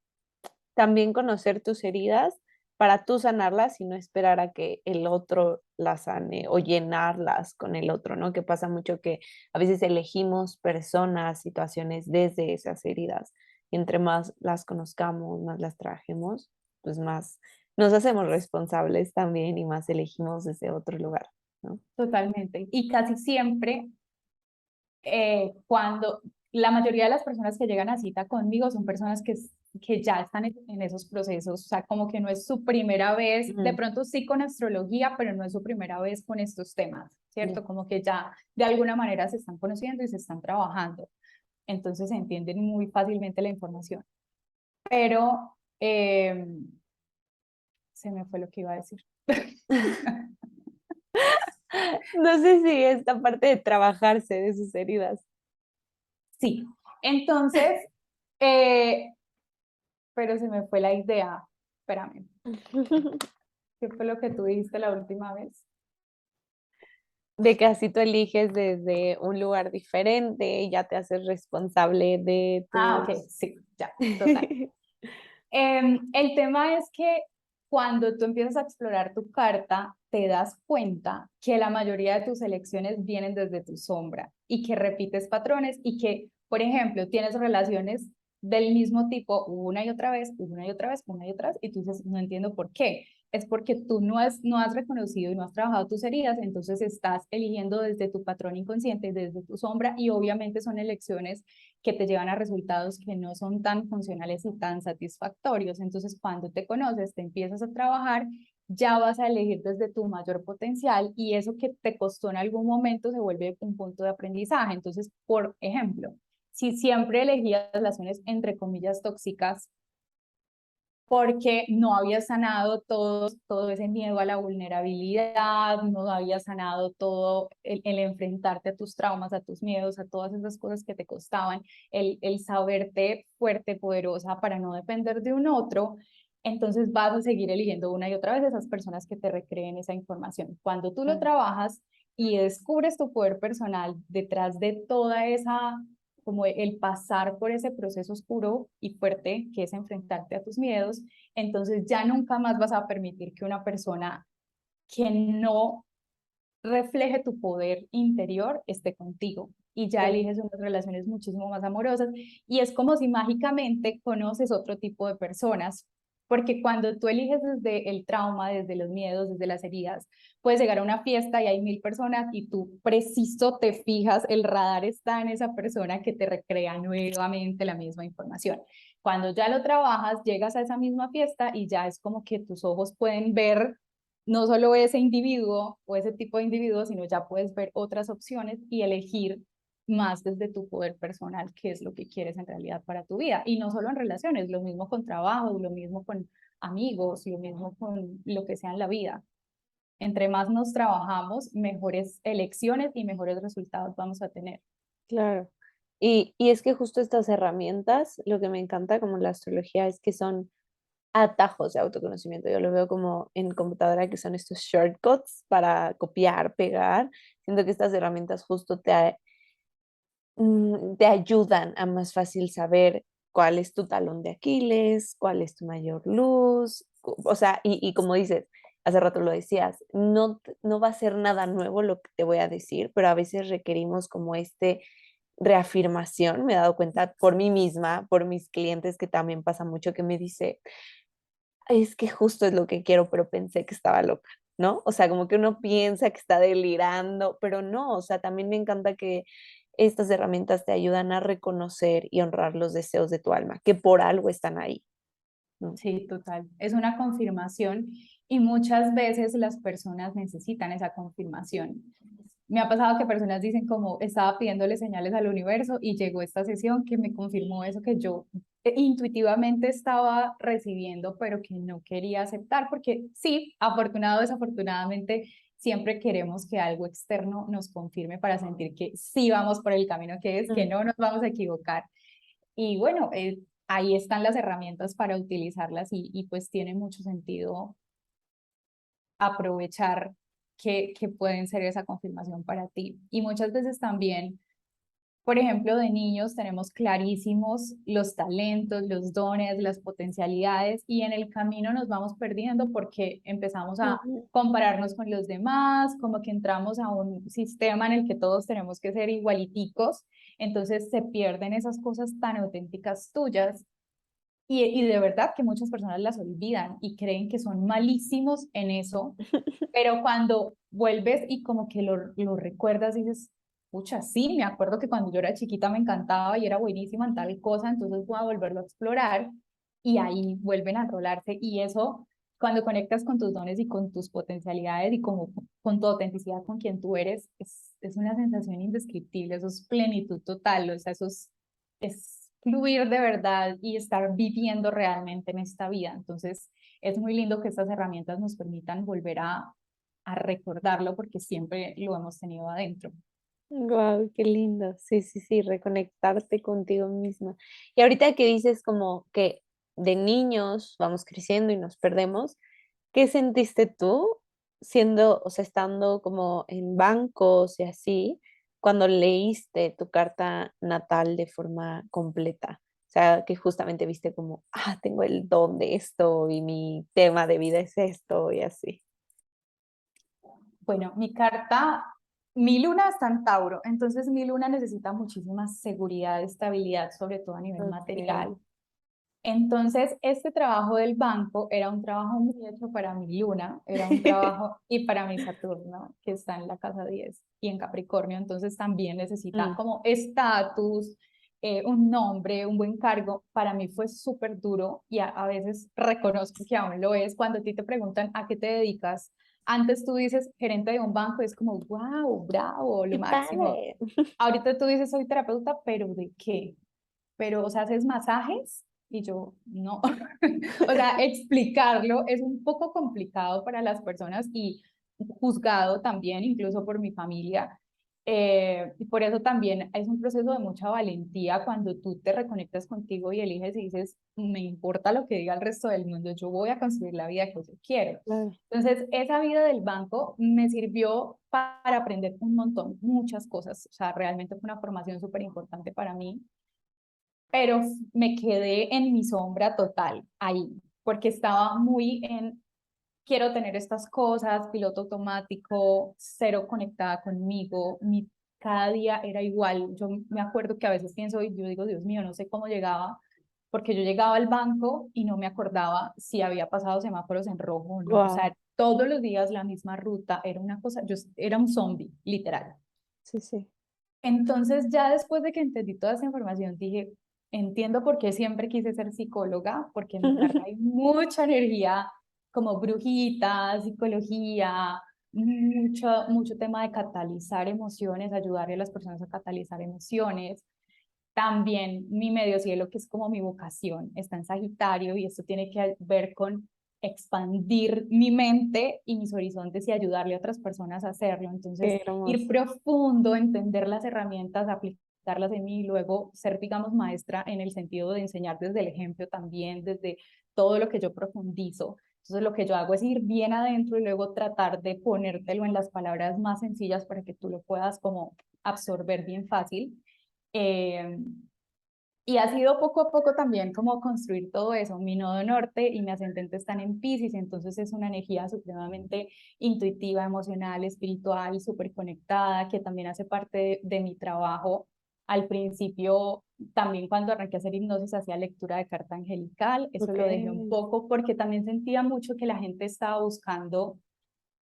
también conocer tus heridas para tú sanarlas y no esperar a que el otro las sane o llenarlas con el otro, ¿no? Que pasa mucho que a veces elegimos personas, situaciones desde esas heridas. Y entre más las conozcamos, más las trajemos, pues más nos hacemos responsables también y más elegimos desde otro lugar, ¿no? Totalmente. Y casi siempre cuando la mayoría de las personas que llegan a cita conmigo son personas que ya están en esos procesos, o sea, como que no es su primera vez, de Mm, pronto sí con astrología, pero no es su primera vez con estos temas, ya. ¿cierto? Como que ya de alguna manera se están conociendo y se están trabajando, entonces se entienden muy fácilmente la información. Pero se me fue lo que iba a decir. No sé si esta parte de trabajarse de sus heridas. Sí, entonces, eh, pero se me fue la idea. Espérame, ¿qué fue lo que tú dijiste la última vez? De que así tú eliges desde un lugar diferente y ya te haces responsable de Ah, ok, tus... sí, ya, total. El tema es que cuando tú empiezas a explorar tu carta, te das cuenta que la mayoría de tus elecciones vienen desde tu sombra y que repites patrones y que, por ejemplo, tienes relaciones del mismo tipo una y otra vez, una y otra vez, una y otra vez, y tú dices, no entiendo por qué. Es porque tú no has reconocido y no has trabajado tus heridas, entonces estás eligiendo desde tu patrón inconsciente, desde tu sombra, y obviamente son elecciones que te llevan a resultados que no son tan funcionales y tan satisfactorios. Entonces, cuando te conoces, te empiezas a trabajar, ya vas a elegir desde tu mayor potencial y eso que te costó en algún momento se vuelve un punto de aprendizaje. Entonces, por ejemplo, si siempre elegías relaciones entre comillas tóxicas porque no habías sanado todo ese miedo a la vulnerabilidad, no habías sanado todo el enfrentarte a tus traumas, a tus miedos, a todas esas cosas que te costaban, el saberte fuerte, poderosa para no depender de un otro, entonces vas a seguir eligiendo una y otra vez esas personas que te recreen esa información. Cuando tú lo trabajas y descubres tu poder personal detrás de toda esa como el pasar por ese proceso oscuro y fuerte que es enfrentarte a tus miedos, entonces ya nunca más vas a permitir que una persona que no refleje tu poder interior esté contigo y ya Sí. eliges unas relaciones muchísimo más amorosas y es como si mágicamente conoces otro tipo de personas, porque cuando tú eliges desde el trauma, desde los miedos, desde las heridas, puedes llegar a una fiesta y hay 1000 personas y tú preciso te fijas, el radar está en esa persona que te recrea nuevamente la misma información. Cuando ya lo trabajas, llegas a esa misma fiesta y ya es como que tus ojos pueden ver no solo ese individuo o ese tipo de individuo, sino ya puedes ver otras opciones y elegir más desde tu poder personal, qué es lo que quieres en realidad para tu vida. Y no solo en relaciones, lo mismo con trabajo, lo mismo con amigos, lo mismo con lo que sea en la vida. Entre más nos trabajamos, mejores elecciones y mejores resultados vamos a tener. Claro. Y es que justo estas herramientas, lo que me encanta como la astrología es que son atajos de autoconocimiento. Yo lo veo como en computadora que son estos shortcuts para copiar, pegar. Siento que estas herramientas justo te ayudan a más fácil saber cuál es tu talón de Aquiles, cuál es tu mayor luz. O sea, y como dices, hace rato lo decías, no va a ser nada nuevo lo que te voy a decir, pero a veces requerimos como reafirmación. Me he dado cuenta por mí misma, por mis clientes, que también pasa mucho que me dice, es que justo es lo que quiero, pero pensé que estaba loca, ¿no? O sea, como que uno piensa que está delirando, pero no, o sea, también me encanta que estas herramientas te ayudan a reconocer y honrar los deseos de tu alma, que por algo están ahí, ¿no? Sí, total. Es una confirmación y muchas veces las personas necesitan esa confirmación. Me ha pasado que personas dicen como estaba pidiéndole señales al universo y llegó esta sesión que me confirmó eso que yo intuitivamente estaba recibiendo, pero que no quería aceptar, porque sí, afortunado o desafortunadamente, siempre queremos que algo externo nos confirme para sentir que sí vamos por el camino que es, que Mm. no nos vamos a equivocar. Y bueno, ahí están las herramientas para utilizarlas y pues tiene mucho sentido aprovechar que pueden ser esa confirmación para ti. Y muchas veces también, por ejemplo, de niños tenemos clarísimos los talentos, los dones, las potencialidades y en el camino nos vamos perdiendo porque empezamos a Ujú. compararnos con los demás, como que entramos a un sistema en el que todos tenemos que ser igualiticos, entonces se pierden esas cosas tan auténticas tuyas y de verdad que muchas personas las olvidan y creen que son malísimos en eso, pero cuando vuelves y como que lo recuerdas, dices, pucha, sí, me acuerdo que cuando yo era chiquita me encantaba y era buenísima en tal cosa, entonces voy a volverlo a explorar y ahí vuelven a enrolarse y eso, cuando conectas con tus dones y con tus potencialidades y como con tu autenticidad, con quien tú eres, es una sensación indescriptible, eso es plenitud total, o sea, es fluir de verdad y estar viviendo realmente en esta vida. Entonces, es muy lindo que estas herramientas nos permitan volver a recordarlo porque siempre lo hemos tenido adentro. Guau, qué lindo. Sí, sí, sí, reconectarte contigo misma. Y ahorita que dices como que de niños vamos creciendo y nos perdemos, ¿qué sentiste tú siendo, o sea, estando como en bancos y así, cuando leíste tu carta natal de forma completa? O sea, que justamente viste como, tengo el don de esto y mi tema de vida es esto y así. Bueno, mi luna está en Tauro, entonces mi luna necesita muchísima seguridad, estabilidad, sobre todo a nivel Ok. material. Entonces, este trabajo del banco era un trabajo muy hecho para mi luna, era un trabajo y para mi Saturno, que está en la casa 10 y en Capricornio, entonces también necesita Mm, como estatus, un nombre, un buen cargo. Para mí fue súper duro y a veces reconozco que aún lo es. Cuando a ti te preguntan a qué te dedicas, antes tú dices gerente de un banco, es como, wow, bravo, lo qué máximo. padre. Ahorita tú dices, soy terapeuta, pero ¿de qué? Pero, o sea, ¿haces masajes? Y yo, no. O sea, explicarlo es un poco complicado para las personas y juzgado también, incluso por mi familia. Y por eso también es un proceso de mucha valentía cuando tú te reconectas contigo y eliges y dices, me importa lo que diga el resto del mundo, yo voy a construir la vida que yo quiero. Claro. Entonces, esa vida del banco me sirvió para aprender un montón, muchas cosas. O sea, realmente fue una formación súper importante para mí, pero me quedé en mi sombra total ahí, porque estaba muy en, quiero tener estas cosas, piloto automático, cero conectada conmigo, cada día era igual. Yo me acuerdo que a veces pienso y yo digo, Dios mío, no sé cómo llegaba, porque yo llegaba al banco y no me acordaba si había pasado semáforos en rojo o no. O Wow. sea, todos los días la misma ruta, era una cosa, yo era un zombie, literal. Sí, sí. Entonces, ya después de que entendí toda esa información, dije, entiendo por qué siempre quise ser psicóloga, porque en mi carta hay mucha energía como brujita, psicología, mucho tema de catalizar emociones, ayudarle a las personas a catalizar emociones. También mi medio cielo, que es como mi vocación, está en Sagitario y esto tiene que ver con expandir mi mente y mis horizontes y ayudarle a otras personas a hacerlo. Entonces, Qué ir hermoso. profundo, entender las herramientas, aplicarlas en mí y luego ser, digamos, maestra en el sentido de enseñar desde el ejemplo también, desde todo lo que yo profundizo. Entonces, lo que yo hago es ir bien adentro y luego tratar de ponértelo en las palabras más sencillas para que tú lo puedas como absorber bien fácil. Eh, y ha sido poco a poco también como construir todo eso. Mi nodo norte y mi ascendente están en Piscis, entonces es una energía supremamente intuitiva, emocional, espiritual, súper conectada, que también hace parte de mi trabajo. Al principio, también cuando arranqué a hacer hipnosis, hacía lectura de carta angelical. Eso Ok. lo dejé un poco porque también sentía mucho que la gente estaba buscando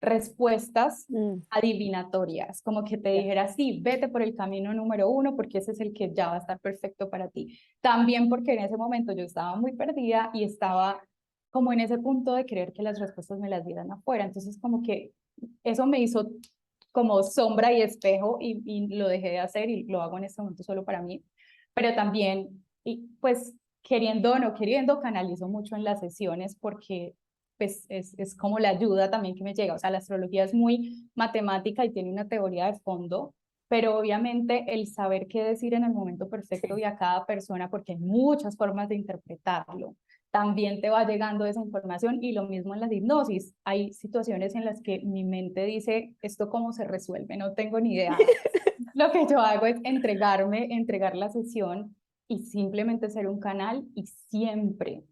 respuestas Mm, adivinatorias, como que te ya. dijera, sí, vete por el camino número uno porque ese es el que ya va a estar perfecto para ti. También porque en ese momento yo estaba muy perdida y estaba como en ese punto de creer que las respuestas me las dieran afuera. Entonces como que eso me hizo como sombra y espejo y lo dejé de hacer y lo hago en este momento solo para mí. Pero también, y pues queriendo o no queriendo, canalizo mucho en las sesiones porque pues es como la ayuda también que me llega. O sea, la astrología es muy matemática y tiene una teoría de fondo, pero obviamente el saber qué decir en el momento perfecto Sí. y a cada persona, porque hay muchas formas de interpretarlo, también te va llegando esa información y lo mismo en las hipnosis. Hay situaciones en las que mi mente dice, ¿esto cómo se resuelve? No tengo ni idea. Lo que yo hago es entregar la sesión y simplemente ser un canal y siempre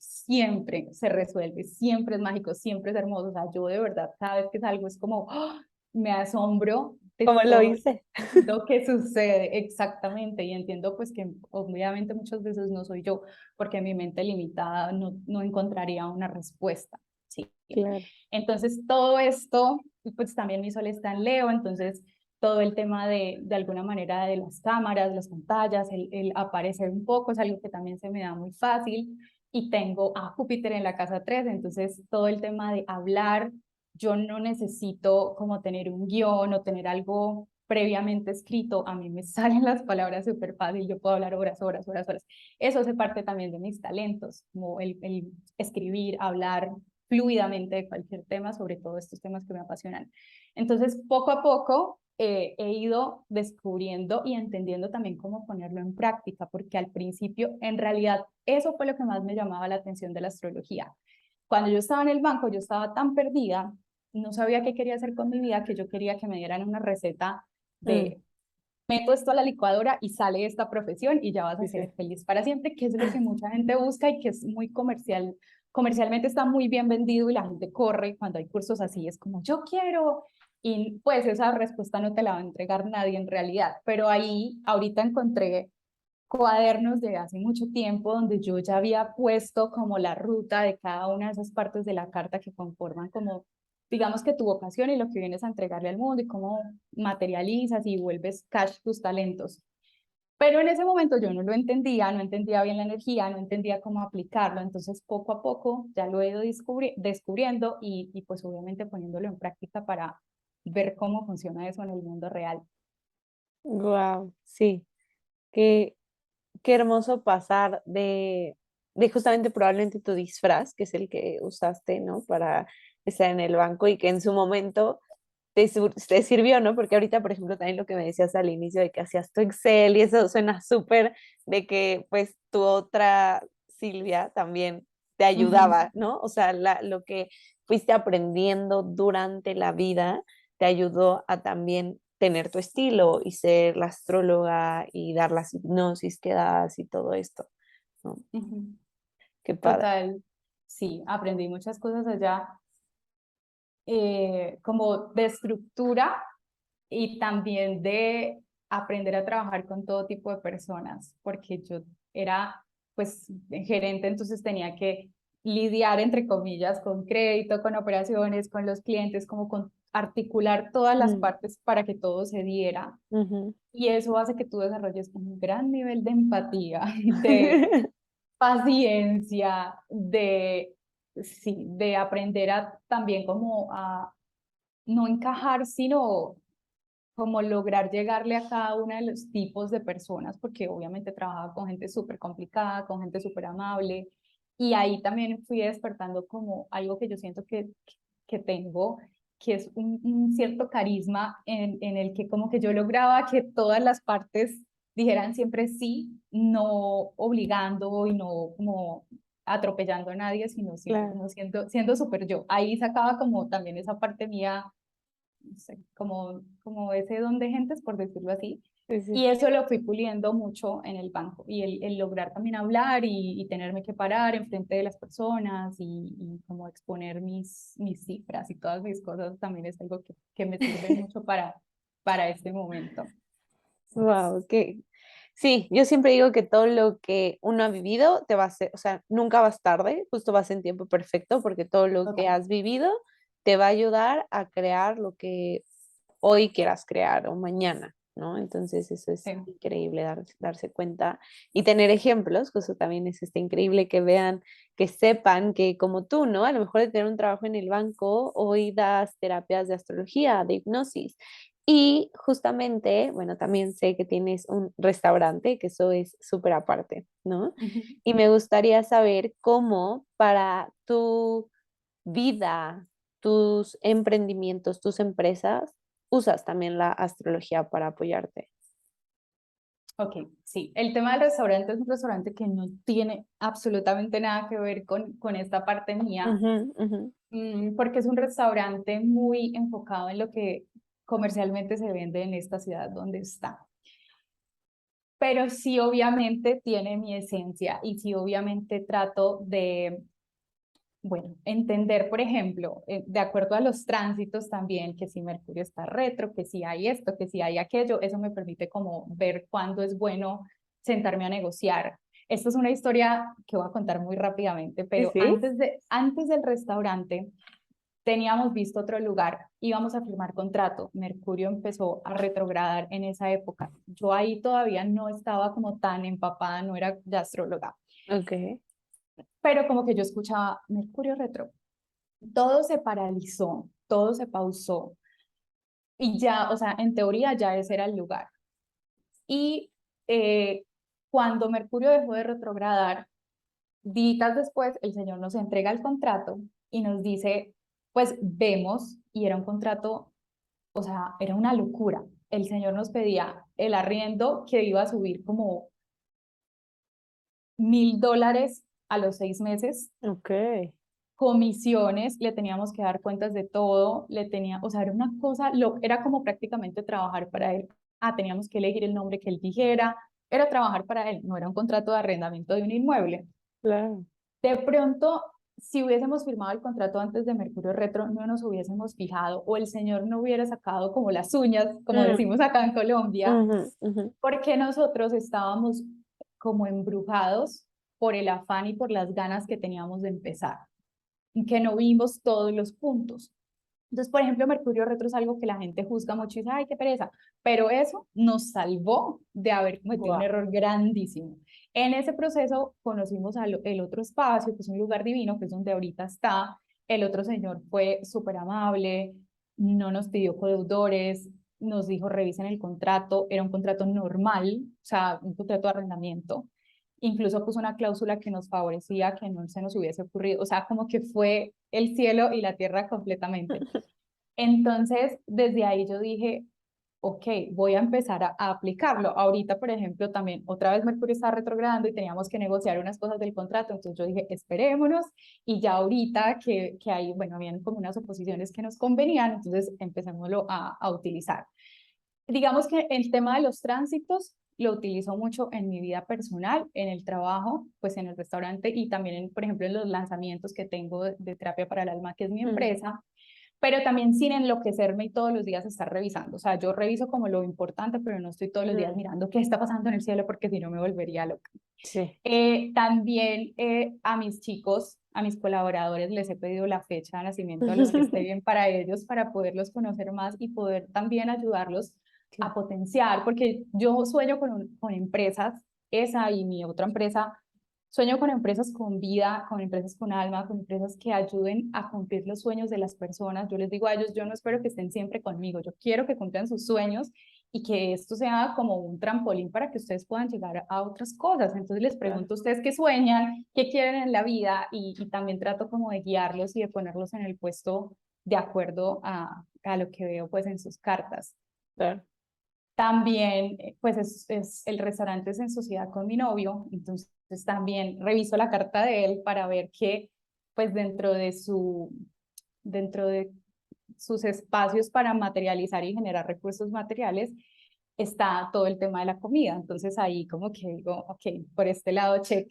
se resuelve, siempre es mágico, siempre es hermoso. O sea, yo de verdad cada vez que salgo es como, ¡oh! Me asombro de ¿Cómo lo todo hice? lo que sucede exactamente y entiendo pues que obviamente muchas veces no soy yo porque mi mente limitada no encontraría una respuesta. Sí. Claro. Entonces todo esto, pues también mi sol está en Leo, entonces todo el tema de alguna manera de las cámaras, las pantallas, el aparecer un poco es algo que también se me da muy fácil. Y tengo a Júpiter en la casa 3, entonces todo el tema de hablar, yo no necesito como tener un guión o tener algo previamente escrito, a mí me salen las palabras súper fácil, yo puedo hablar horas, horas, horas, horas. Eso hace parte también de mis talentos, como el escribir, hablar fluidamente de cualquier tema, sobre todo estos temas que me apasionan. Entonces, poco a poco he ido descubriendo y entendiendo también cómo ponerlo en práctica, porque al principio, en realidad, eso fue lo que más me llamaba la atención de la astrología. Cuando yo estaba en el banco, yo estaba tan perdida, no sabía qué quería hacer con mi vida, que yo quería que me dieran una receta Mm, de meto esto a la licuadora y sale esta profesión y ya vas a sí, sí. ser feliz para siempre, que es lo que mucha gente busca y que es muy comercial. Comercialmente está muy bien vendido y la gente corre cuando hay cursos así, es como yo quiero. Y pues esa respuesta no te la va a entregar nadie en realidad, pero ahí ahorita encontré cuadernos de hace mucho tiempo donde yo ya había puesto como la ruta de cada una de esas partes de la carta que conforman como, digamos que tu vocación y lo que vienes a entregarle al mundo y cómo materializas y vuelves cash tus talentos. Pero en ese momento yo no lo entendía, no entendía bien la energía, no entendía cómo aplicarlo, entonces poco a poco ya lo he ido descubriendo y pues obviamente poniéndolo en práctica para ver cómo funciona eso en el mundo real. Wow, sí, qué, qué hermoso pasar de justamente probablemente tu disfraz, que es el que usaste, ¿no? Para estar en el banco y que en su momento te sirvió, ¿no? Porque ahorita, por ejemplo, también lo que me decías al inicio de que hacías tu Excel y eso suena súper de que pues tu otra Silvia también te Uh -huh. ayudaba, ¿no? O sea, lo que fuiste aprendiendo durante la vida te ayudó a también tener tu estilo y ser la astróloga y dar las hipnosis que das y todo esto, ¿no? Uh -huh. Qué padre. Total, sí, aprendí muchas cosas allá, como de estructura y también de aprender a trabajar con todo tipo de personas, porque yo era pues gerente, entonces tenía que lidiar, entre comillas, con crédito, con operaciones, con los clientes, como con articular todas las Mm, partes para que todo se diera. ujú. Y eso hace que tú desarrolles un gran nivel de empatía, de paciencia, de, sí, de aprender a también como a no encajar, sino como lograr llegarle a cada uno de los tipos de personas, porque obviamente trabajaba con gente súper complicada, con gente súper amable, y ahí también fui despertando como algo que yo siento que tengo, que es un cierto carisma en el que como que yo lograba que todas las partes dijeran siempre sí, no obligando y no como atropellando a nadie, sino siempre Claro, como siendo súper yo. Ahí sacaba como también esa parte mía, no sé, como ese don de gentes, por decirlo así. sí, sí. Y eso lo fui puliendo mucho en el banco y el lograr también hablar y tenerme que parar enfrente de las personas y como exponer mis cifras y todas mis cosas también es algo que me sirve mucho para este momento. Wow, que sí, yo siempre digo que todo lo que uno ha vivido te va a hacer, o sea, nunca vas tarde, justo vas en tiempo perfecto, porque todo lo que Total. has vivido te va a ayudar a crear lo que hoy quieras crear o mañana, ¿no? Entonces eso es Sí. increíble darse cuenta y tener ejemplos, que eso también es increíble que vean, que sepan que como tú, ¿no? A lo mejor de tener un trabajo en el banco, hoy das terapias de astrología, de hipnosis. Y justamente, bueno, también sé que tienes un restaurante, que eso es súper aparte, ¿no? Ujú. Y me gustaría saber cómo para tu vida, tus emprendimientos, tus empresas, usas también la astrología para apoyarte. Ok, sí. El tema del restaurante es un restaurante que no tiene absolutamente nada que ver con esta parte mía. Ujú, ujú. Porque es un restaurante muy enfocado en lo que comercialmente se vende en esta ciudad donde está. Pero sí, obviamente tiene mi esencia y sí, obviamente trato de, bueno, entender, por ejemplo, de acuerdo a los tránsitos también, que si Mercurio está retro, que si hay esto, que si hay aquello, eso me permite como ver cuándo es bueno sentarme a negociar. Esto es una historia que voy a contar muy rápidamente, Sí, pero sí. antes del restaurante, teníamos visto otro lugar, íbamos a firmar contrato. Mercurio empezó a retrogradar en esa época. Yo ahí todavía no estaba como tan empapada, no era de astróloga, Ok. pero como que yo escuchaba Mercurio retro. Todo se paralizó, todo se pausó y ya, o sea, en teoría ya ese era el lugar. Y cuando Mercurio dejó de retrogradar, días después, el señor nos entrega el contrato y nos dice, pues vemos, y era un contrato, o sea, era una locura. El señor nos pedía el arriendo que iba a subir como $1,000 a los 6 meses, Ok. comisiones, le teníamos que dar cuentas de todo, le tenía, o sea, era una cosa, era como prácticamente trabajar para él. Ah, teníamos que elegir el nombre que él dijera, era trabajar para él, no era un contrato de arrendamiento de un inmueble. Claro. De pronto, si hubiésemos firmado el contrato antes de Mercurio Retro, no nos hubiésemos fijado o el señor no hubiera sacado como las uñas, como Mm, decimos acá en Colombia, ujú, ujú. porque nosotros estábamos como embrujados por el afán y por las ganas que teníamos de empezar, que no vimos todos los puntos. Entonces, por ejemplo, Mercurio Retro es algo que la gente juzga mucho y dice, ay, qué pereza, pero eso nos salvó de haber cometido un Guau. error grandísimo. En ese proceso conocimos el otro espacio, que es un lugar divino, que es donde ahorita está. El otro señor fue súper amable, no nos pidió codeudores, nos dijo revisen el contrato, era un contrato normal, o sea, un contrato de arrendamiento. Incluso puso una cláusula que nos favorecía, que no se nos hubiese ocurrido, o sea, como que fue el cielo y la tierra completamente. Entonces, desde ahí yo dije, ok, voy a empezar a aplicarlo. Ahorita, por ejemplo, también otra vez Mercurio está retrogradando y teníamos que negociar unas cosas del contrato, entonces yo dije, esperémonos y ya ahorita que hay, bueno, habían como unas oposiciones que nos convenían, entonces empecémoslo a utilizar. Digamos que el tema de los tránsitos lo utilizo mucho en mi vida personal, en el trabajo, pues en el restaurante y también, por ejemplo, en los lanzamientos que tengo de Terapia para el Alma, que es mi Mm, empresa, pero también sin enloquecerme y todos los días estar revisando. O sea, yo reviso como lo importante, pero no estoy todos los días mm. mirando qué está pasando en el cielo porque si no me volvería loca. Sí. También a mis chicos, a mis colaboradores, les he pedido la fecha de nacimiento a los que esté bien para ellos, para poderlos conocer más y poder también ayudarlos a potenciar, porque yo sueño con empresas, esa y mi otra empresa, sueño con empresas con vida, con empresas con alma, con empresas que ayuden a cumplir los sueños de las personas. Yo les digo a ellos, yo no espero que estén siempre conmigo, yo quiero que cumplan sus sueños y que esto sea como un trampolín para que ustedes puedan llegar a otras cosas. Entonces les Claro. pregunto a ustedes qué sueñan, qué quieren en la vida y también trato como de guiarlos y de ponerlos en el puesto de acuerdo a lo que veo pues en sus cartas. Claro. También, pues el restaurante es en sociedad con mi novio, entonces también reviso la carta de él para ver que, pues dentro de sus espacios para materializar y generar recursos materiales, está todo el tema de la comida. Entonces ahí como que digo, ok, por este lado, check.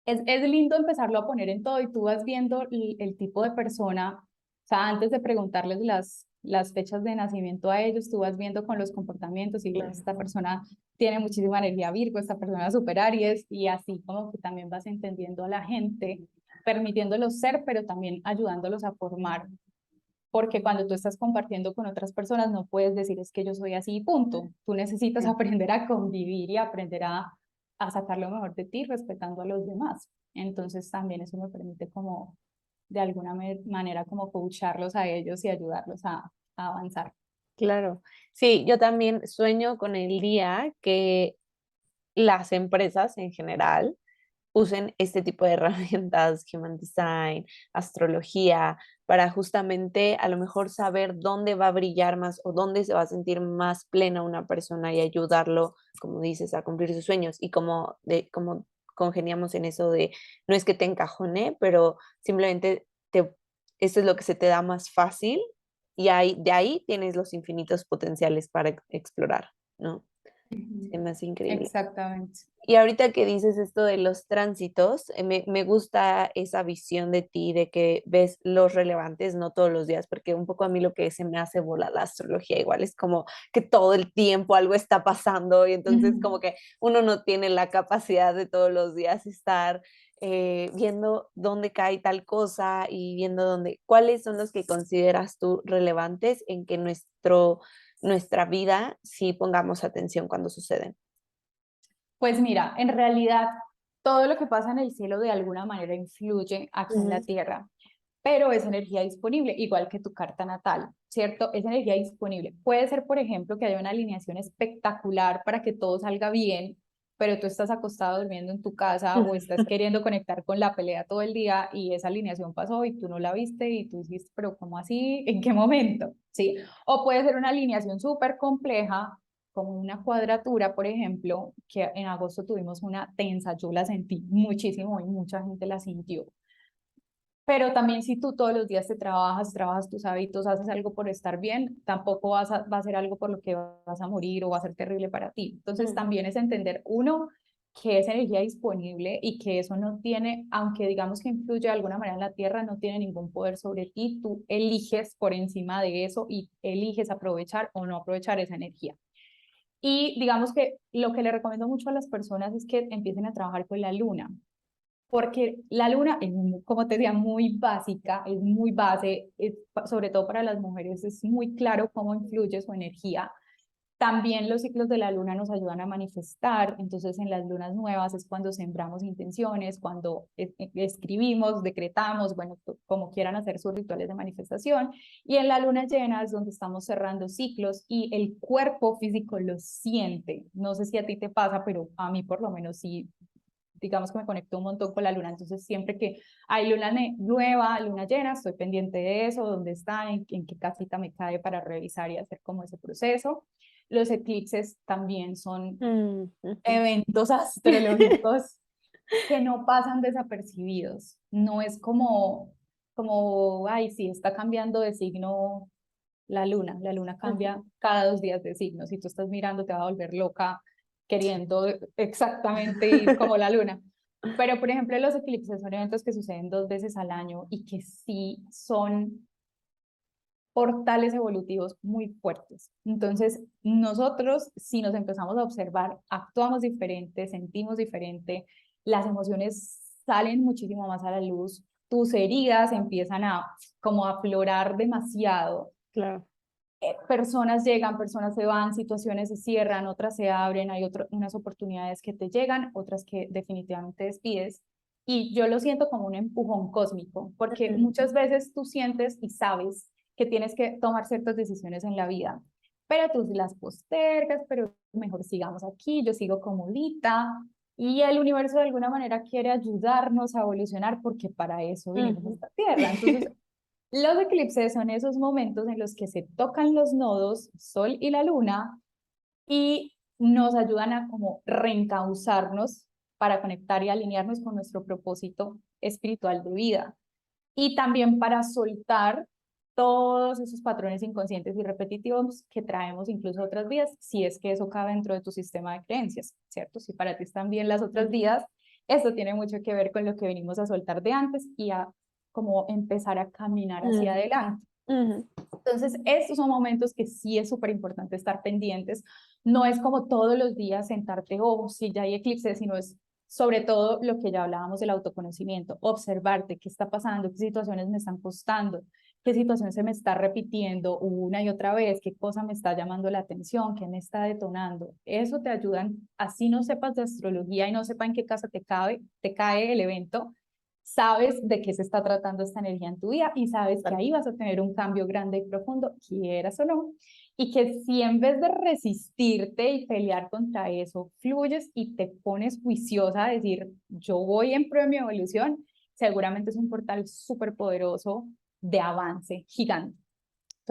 Es lindo empezarlo a poner en todo y tú vas viendo el tipo de persona, o sea, antes de preguntarles las fechas de nacimiento a ellos, tú vas viendo con los comportamientos y Claro. esta persona tiene muchísima energía Virgo, esta persona super Aries y así como que también vas entendiendo a la gente, permitiéndolos ser, pero también ayudándolos a formar, porque cuando tú estás compartiendo con otras personas no puedes decir es que yo soy así y punto. Tú necesitas Sí. aprender a convivir y aprender a sacar lo mejor de ti respetando a los demás. Entonces también eso me permite como de alguna manera como coacharlos a ellos y ayudarlos a avanzar. Claro. Sí, yo también sueño con el día que las empresas en general usen este tipo de herramientas, Human Design, astrología, para justamente a lo mejor saber dónde va a brillar más o dónde se va a sentir más plena una persona y ayudarlo, como dices, a cumplir sus sueños. Y como congeniamos en eso de, no es que te encajone, pero simplemente esto es lo que se te da más fácil y de ahí tienes los infinitos potenciales para explorar, ¿no? Ujú. Se me hace increíble. Exactamente. Y ahorita que dices esto de los tránsitos, me gusta esa visión de ti, de que ves los relevantes, no todos los días, porque un poco a mí lo que se me hace volar la astrología igual es como que todo el tiempo algo está pasando y entonces como que uno no tiene la capacidad de todos los días estar viendo dónde cae tal cosa y viendo dónde, cuáles son los que consideras tú relevantes en que nuestra vida sí pongamos atención cuando suceden. Pues mira, en realidad todo lo que pasa en el cielo de alguna manera influye aquí en la Ujú. tierra, pero es energía disponible, igual que tu carta natal, ¿cierto? Es energía disponible. Puede ser, por ejemplo, que haya una alineación espectacular para que todo salga bien, pero tú estás acostado durmiendo en tu casa o estás queriendo conectar con la pelea todo el día y esa alineación pasó y tú no la viste y tú dijiste, pero ¿cómo así? ¿En qué momento? ¿Sí? O puede ser una alineación súper compleja como una cuadratura, por ejemplo, que en agosto tuvimos una tensa, yo la sentí muchísimo y mucha gente la sintió. Pero también si tú todos los días te trabajas tus hábitos, haces algo por estar bien, tampoco va a ser algo por lo que vas a morir o va a ser terrible para ti. Entonces Ujú. también es entender, uno, que es energía disponible y que eso no tiene, aunque digamos que influye de alguna manera en la tierra, no tiene ningún poder sobre ti. Tú eliges por encima de eso y eliges aprovechar o no aprovechar esa energía. Y digamos que lo que le recomiendo mucho a las personas es que empiecen a trabajar con la luna, porque la luna es, como te decía, muy básica, es muy base, sobre todo para las mujeres, es muy claro cómo influye su energía. También los ciclos de la luna nos ayudan a manifestar, entonces en las lunas nuevas es cuando sembramos intenciones, cuando escribimos, decretamos, bueno, como quieran hacer sus rituales de manifestación, y en la luna llena es donde estamos cerrando ciclos y el cuerpo físico lo siente. No sé si a ti te pasa, pero a mí por lo menos sí, digamos que me conecto un montón con la luna, entonces siempre que hay luna nueva, luna llena, estoy pendiente de eso, dónde está, en qué casita me cae para revisar y hacer como ese proceso. Los eclipses también son Mm, ujú. eventos astrológicos que no pasan desapercibidos. No es como, ay, sí, está cambiando de signo la luna cambia cada 2 días de signo. Si tú estás mirando, te va a volver loca queriendo exactamente ir como la luna. Pero, por ejemplo, los eclipses son eventos que suceden 2 veces al año y que sí son portales evolutivos muy fuertes. Entonces, nosotros, si nos empezamos a observar, actuamos diferente, sentimos diferente, las emociones salen muchísimo más a la luz, tus heridas empiezan a como a aflorar demasiado. Claro. Personas llegan, personas se van, situaciones se cierran, otras se abren, hay unas oportunidades que te llegan, otras que definitivamente despides. Y yo lo siento como un empujón cósmico, porque Ujú. muchas veces tú sientes y sabes que tienes que tomar ciertas decisiones en la vida, pero tú las postergas, pero mejor sigamos aquí, yo sigo comodita. Y el universo de alguna manera quiere ayudarnos a evolucionar porque para eso vinimos a Ujú. esta tierra. Entonces, los eclipses son esos momentos en los que se tocan los nodos, Sol y la Luna, y nos ayudan a como reencauzarnos para conectar y alinearnos con nuestro propósito espiritual de vida. Y también para soltar todos esos patrones inconscientes y repetitivos que traemos incluso a otras vidas, si es que eso cabe dentro de tu sistema de creencias, ¿cierto? Si para ti están bien las otras Ujú. vidas, esto tiene mucho que ver con lo que venimos a soltar de antes y a como empezar a caminar hacia Ujú. adelante. Ujú. Entonces, estos son momentos que sí es súper importante estar pendientes. No es como todos los días sentarte, oh, sí, ya hay eclipse, sino es sobre todo lo que ya hablábamos del autoconocimiento, observarte qué está pasando, qué situaciones me están costando, qué situación se me está repitiendo una y otra vez, qué cosa me está llamando la atención, qué me está detonando. Eso te ayudan, así no sepas de astrología y no sepa en qué casa te cae el evento, sabes de qué se está tratando esta energía en tu vida y sabes que Vale. ahí vas a tener un cambio grande y profundo, quieras o no, y que si en vez de resistirte y pelear contra eso, fluyes y te pones juiciosa a decir, yo voy en pro de mi evolución, seguramente es un portal súper poderoso de avance gigante.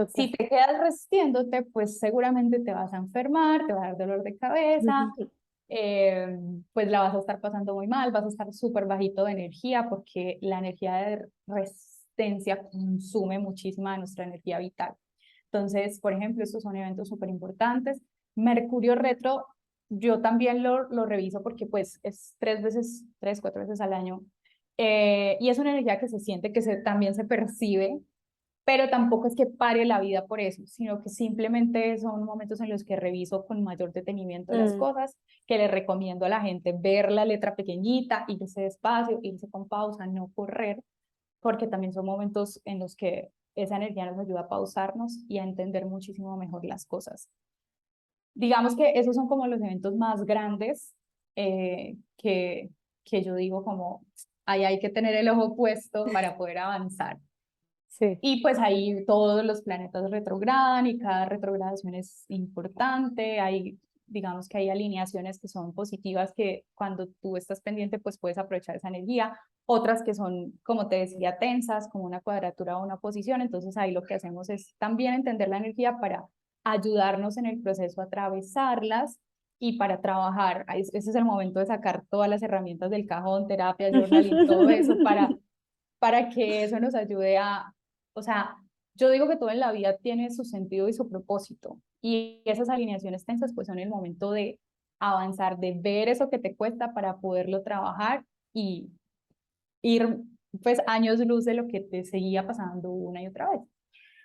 Si Total. te quedas resistiéndote, pues seguramente te vas a enfermar, te va a dar dolor de cabeza, Ujú. eh, pues la vas a estar pasando muy mal, vas a estar súper bajito de energía porque la energía de resistencia consume muchísima de nuestra energía vital. Entonces, por ejemplo, estos son eventos súper importantes. Mercurio retro yo también lo reviso porque pues es 3 veces, 3, 4 veces al año. Y es una energía que se siente, que también se percibe, pero tampoco es que pare la vida por eso, sino que simplemente son momentos en los que reviso con mayor detenimiento las Mm, cosas, que le recomiendo a la gente ver la letra pequeñita, irse despacio, irse con pausa, no correr, porque también son momentos en los que esa energía nos ayuda a pausarnos y a entender muchísimo mejor las cosas. Digamos que esos son como los eventos más grandes que yo digo como ahí hay que tener el ojo puesto para poder avanzar. sí. Y pues ahí todos los planetas retrogradan y cada retrogradación es importante. Hay, digamos que hay alineaciones que son positivas que cuando tú estás pendiente pues puedes aprovechar esa energía. Otras que son, como te decía, tensas, como una cuadratura o una posición. Entonces ahí lo que hacemos es también entender la energía para ayudarnos en el proceso a atravesarlas y para trabajar. Ese es el momento de sacar todas las herramientas del cajón, terapia, journaling, todo eso para que eso nos ayude a, o sea, yo digo que todo en la vida tiene su sentido y su propósito. Y esas alineaciones tensas pues son el momento de avanzar, de ver eso que te cuesta para poderlo trabajar y ir pues años luz de lo que te seguía pasando una y otra vez.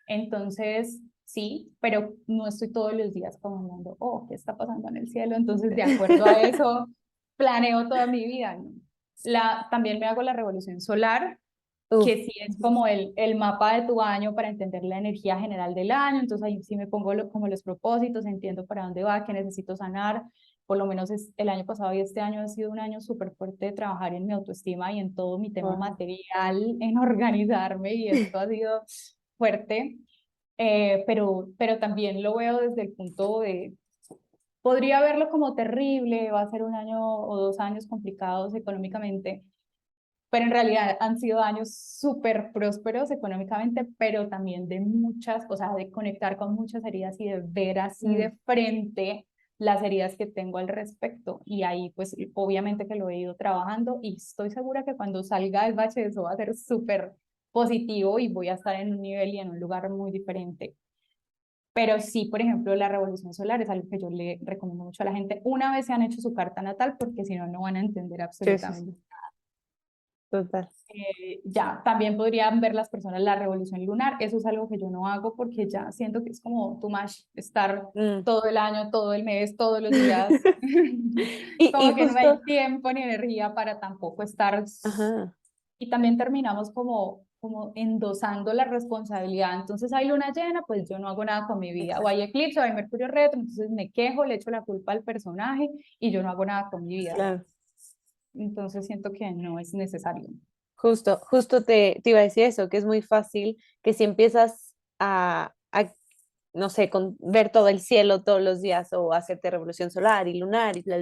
Entonces, sí, pero no estoy todos los días como hablando, oh, ¿qué está pasando en el cielo? Entonces, de acuerdo a eso, planeo toda mi vida, ¿no? También me hago la revolución solar, Uf, que sí es como el mapa de tu año para entender la energía general del año, entonces ahí sí me pongo como los propósitos, entiendo para dónde va, qué necesito sanar, por lo menos el año pasado y este año ha sido un año súper fuerte de trabajar en mi autoestima y en todo mi tema wow. material, en organizarme y esto ha sido fuerte, pero también lo veo desde el punto de, podría verlo como terrible, va a ser un año o 2 años complicados económicamente, pero en realidad han sido años súper prósperos económicamente, pero también de muchas, o sea, de conectar con muchas heridas y de ver así Mm, de frente las heridas que tengo al respecto. Y ahí, pues, obviamente que lo he ido trabajando y estoy segura que cuando salga del bache eso va a ser súper positivo y voy a estar en un nivel y en un lugar muy diferente. Pero sí, por ejemplo, la revolución solar es algo que yo le recomiendo mucho a la gente una vez se han hecho su carta natal, porque si no, no van a entender sí, sí, sí, absolutamente. total. Ya, también podrían ver las personas la revolución lunar. Eso es algo que yo no hago porque ya siento que es como too much estar Mm. todo el año, todo el mes, todos los días. Y Como que no hay justo, tiempo ni energía para tampoco estar. ajá, Y también terminamos como endosando la responsabilidad. Entonces hay luna llena, pues yo no hago nada con mi vida. O exacto, hay eclipse, o hay Mercurio retro, entonces me quejo, le echo la culpa al personaje y yo no hago nada con mi vida. claro. Entonces siento que no es necesario. Justo te iba a decir eso, que es muy fácil que si empiezas no sé, con ver todo el cielo todos los días o hacerte revolución solar y lunar y bla,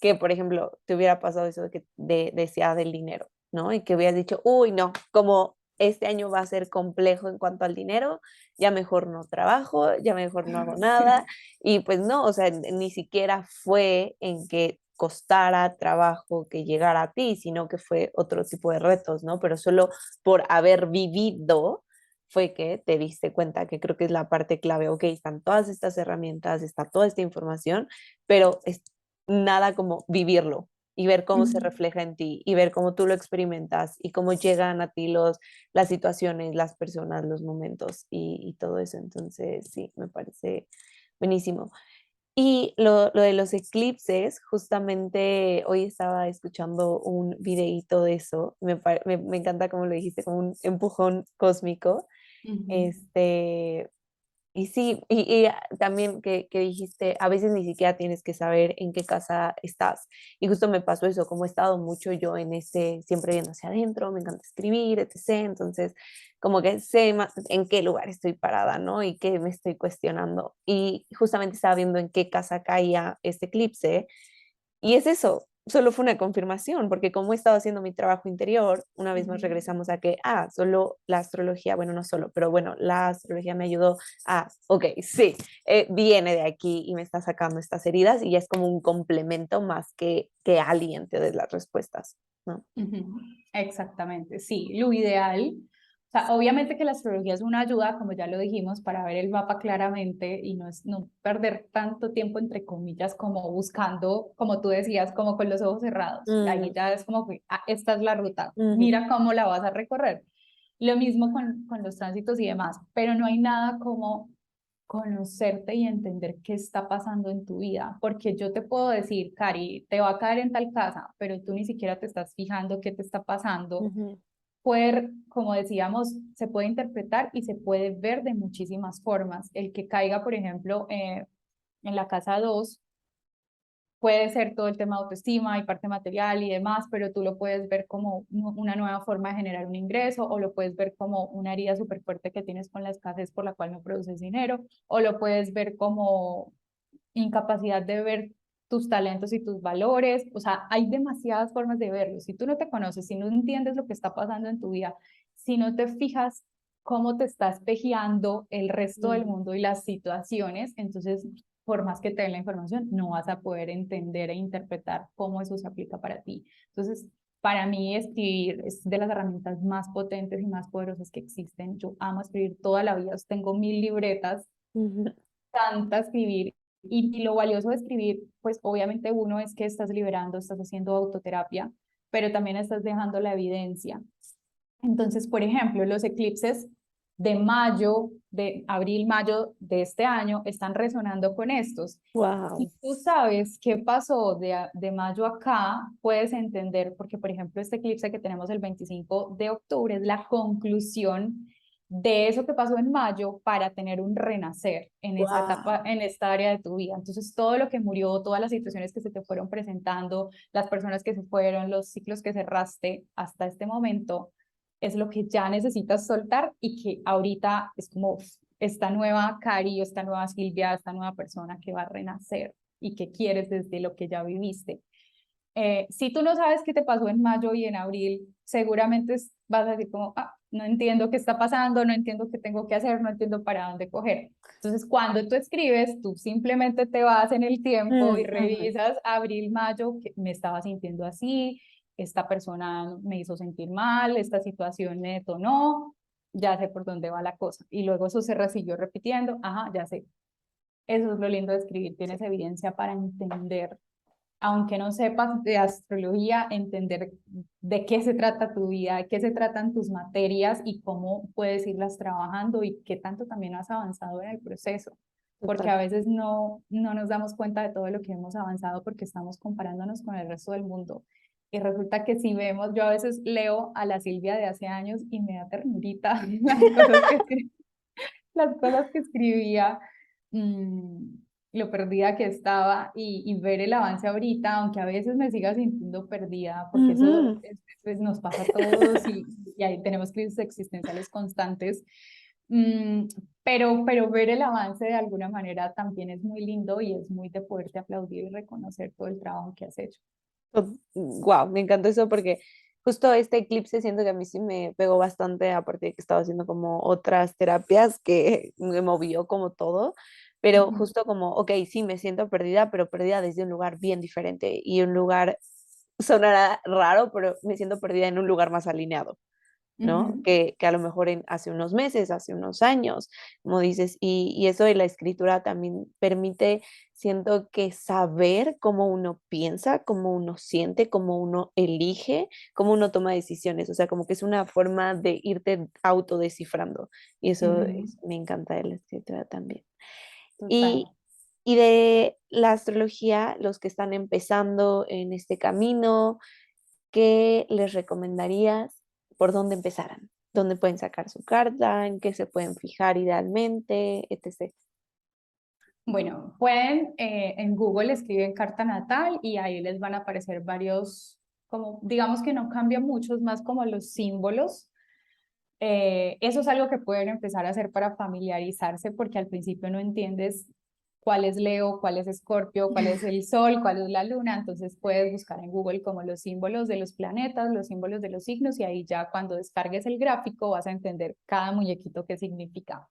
que por ejemplo te hubiera pasado eso de que decía del dinero, ¿no? Y que hubieras dicho, uy, no, como este año va a ser complejo en cuanto al dinero, ya mejor no trabajo, ya mejor no hago nada. Y pues no, o sea, ni siquiera fue en que costara trabajo que llegara a ti, sino que fue otro tipo de retos, ¿no? Pero solo por haber vivido fue que te diste cuenta, que creo que es la parte clave, ok, están todas estas herramientas, está toda esta información, pero es nada como vivirlo y ver cómo se refleja en ti y ver cómo tú lo experimentas y cómo llegan a ti las situaciones, las personas, los momentos y todo eso. Entonces, sí, me parece buenísimo. Y lo de los eclipses, justamente hoy estaba escuchando un videíto de eso, me encanta cómo lo dijiste, como un empujón cósmico, Ujú. este, y sí, también que dijiste, a veces ni siquiera tienes que saber en qué casa estás. Y justo me pasó eso, como he estado mucho yo en ese, siempre viendo hacia adentro, me encanta escribir, etc. Entonces, como que sé en qué lugar estoy parada, ¿no? Y qué me estoy cuestionando. Y justamente estaba viendo en qué casa caía este eclipse y es eso, solo fue una confirmación, porque como he estado haciendo mi trabajo interior, una vez más Ujú. regresamos a que, solo la astrología, bueno, no solo, pero bueno, la astrología me ayudó ok, sí, viene de aquí y me está sacando estas heridas y ya es como un complemento más que alguien te dé las respuestas, ¿no? Ujú. Exactamente, sí, lo ideal, O sea, obviamente que la astrología es una ayuda, como ya lo dijimos, para ver el mapa claramente y no perder tanto tiempo, entre comillas, como buscando, como tú decías, como con los ojos cerrados. Ahí Mm, ya es como que, ah, esta es la ruta, ujú, mira cómo la vas a recorrer. Lo mismo con los tránsitos y demás, pero no hay nada como conocerte y entender qué está pasando en tu vida, porque yo te puedo decir, Cari, te va a caer en tal casa, pero tú ni siquiera te estás fijando qué te está pasando. ujú. Puede, como decíamos, se puede interpretar y se puede ver de muchísimas formas. El que caiga, por ejemplo, en la casa 2 puede ser todo el tema de autoestima y parte material y demás, pero tú lo puedes ver como una nueva forma de generar un ingreso, o lo puedes ver como una herida súper fuerte que tienes con la escasez por la cual no produces dinero, o lo puedes ver como incapacidad de ver tus talentos y tus valores. O sea, hay demasiadas formas de verlo. Si tú no te conoces, si no entiendes lo que está pasando en tu vida, si no te fijas cómo te está espejeando el resto del Mm, mundo y las situaciones, entonces, por más que te den la información, no vas a poder entender e interpretar cómo eso se aplica para ti. Entonces, para mí escribir es de las herramientas más potentes y más poderosas que existen. Yo amo escribir toda la vida, tengo 1000 libretas, ujú. tanta escribir. Y lo valioso de escribir, pues obviamente uno es que estás liberando, estás haciendo autoterapia, pero también estás dejando la evidencia. Entonces, por ejemplo, los eclipses de mayo, de abril, mayo de este año están resonando con estos. Wow. Si tú sabes qué pasó de mayo acá, puedes entender, porque por ejemplo este eclipse que tenemos el 25 de octubre es la conclusión de eso que pasó en mayo para tener un renacer en esa etapa, Wow. en esta área de tu vida. Entonces todo lo que murió, todas las situaciones que se te fueron presentando, las personas que se fueron, los ciclos que cerraste hasta este momento, es lo que ya necesitas soltar y que ahorita es como esta nueva Cari, esta nueva Silvia, esta nueva persona que va a renacer y que quieres desde lo que ya viviste. Si tú no sabes qué te pasó en mayo y en abril, seguramente vas a decir como, ah, no entiendo qué está pasando, no entiendo qué tengo que hacer, no entiendo para dónde coger. Entonces, cuando tú escribes, tú simplemente te vas en el tiempo y Mm, ujú. revisas abril, mayo, que me estaba sintiendo así, esta persona me hizo sentir mal, esta situación me detonó, ya sé por dónde va la cosa. Y luego eso se siguió repitiendo, ajá, ya sé. Eso es lo lindo de escribir, tienes evidencia para entender, aunque no sepas de astrología, entender de qué se trata tu vida, de qué se tratan tus materias y cómo puedes irlas trabajando y qué tanto también has avanzado en el proceso. Porque Total. a veces no nos damos cuenta de todo lo que hemos avanzado porque estamos comparándonos con el resto del mundo. Y resulta que si vemos, yo a veces leo a la Silvia de hace años y me da ternurita las cosas que escribía, mmm, lo perdida que estaba y ver el avance ahorita, aunque a veces me siga sintiendo perdida, porque eso Ujú. pues, nos pasa a todos y ahí tenemos crisis existenciales constantes. Mm, pero ver el avance de alguna manera también es muy lindo y es muy de poderte aplaudir y reconocer todo el trabajo que has hecho. Wow, me encantó eso porque justo este eclipse siento que a mí sí me pegó bastante, aparte de que estaba haciendo como otras terapias que me movió como todo, pero Ujú, justo como, ok, sí me siento perdida, pero perdida desde un lugar bien diferente y un lugar, sonará raro, pero me siento perdida en un lugar más alineado. ¿No? ujú. Que a lo mejor hace unos meses, hace unos años, como dices, y eso de la escritura también permite, siento que saber cómo uno piensa, cómo uno siente, cómo uno elige, cómo uno toma decisiones, o sea, como que es una forma de irte autodescifrando, y eso Ujú, me encanta de la escritura también. total. Y, y de la astrología, los que están empezando en este camino, ¿qué les recomendarías? ¿Por dónde empezaran? ¿Dónde pueden sacar su carta? ¿En qué se pueden fijar idealmente? Etc. Bueno, pueden en Google escriben carta natal y ahí les van a aparecer varios, como digamos que no cambia mucho, es más como los símbolos. Eso es algo que pueden empezar a hacer para familiarizarse porque al principio no entiendes cuál es Leo, cuál es Escorpio, cuál es el Sol, cuál es la Luna. Entonces puedes buscar en Google como los símbolos de los planetas, los símbolos de los signos y ahí ya cuando descargues el gráfico vas a entender cada muñequito qué significa.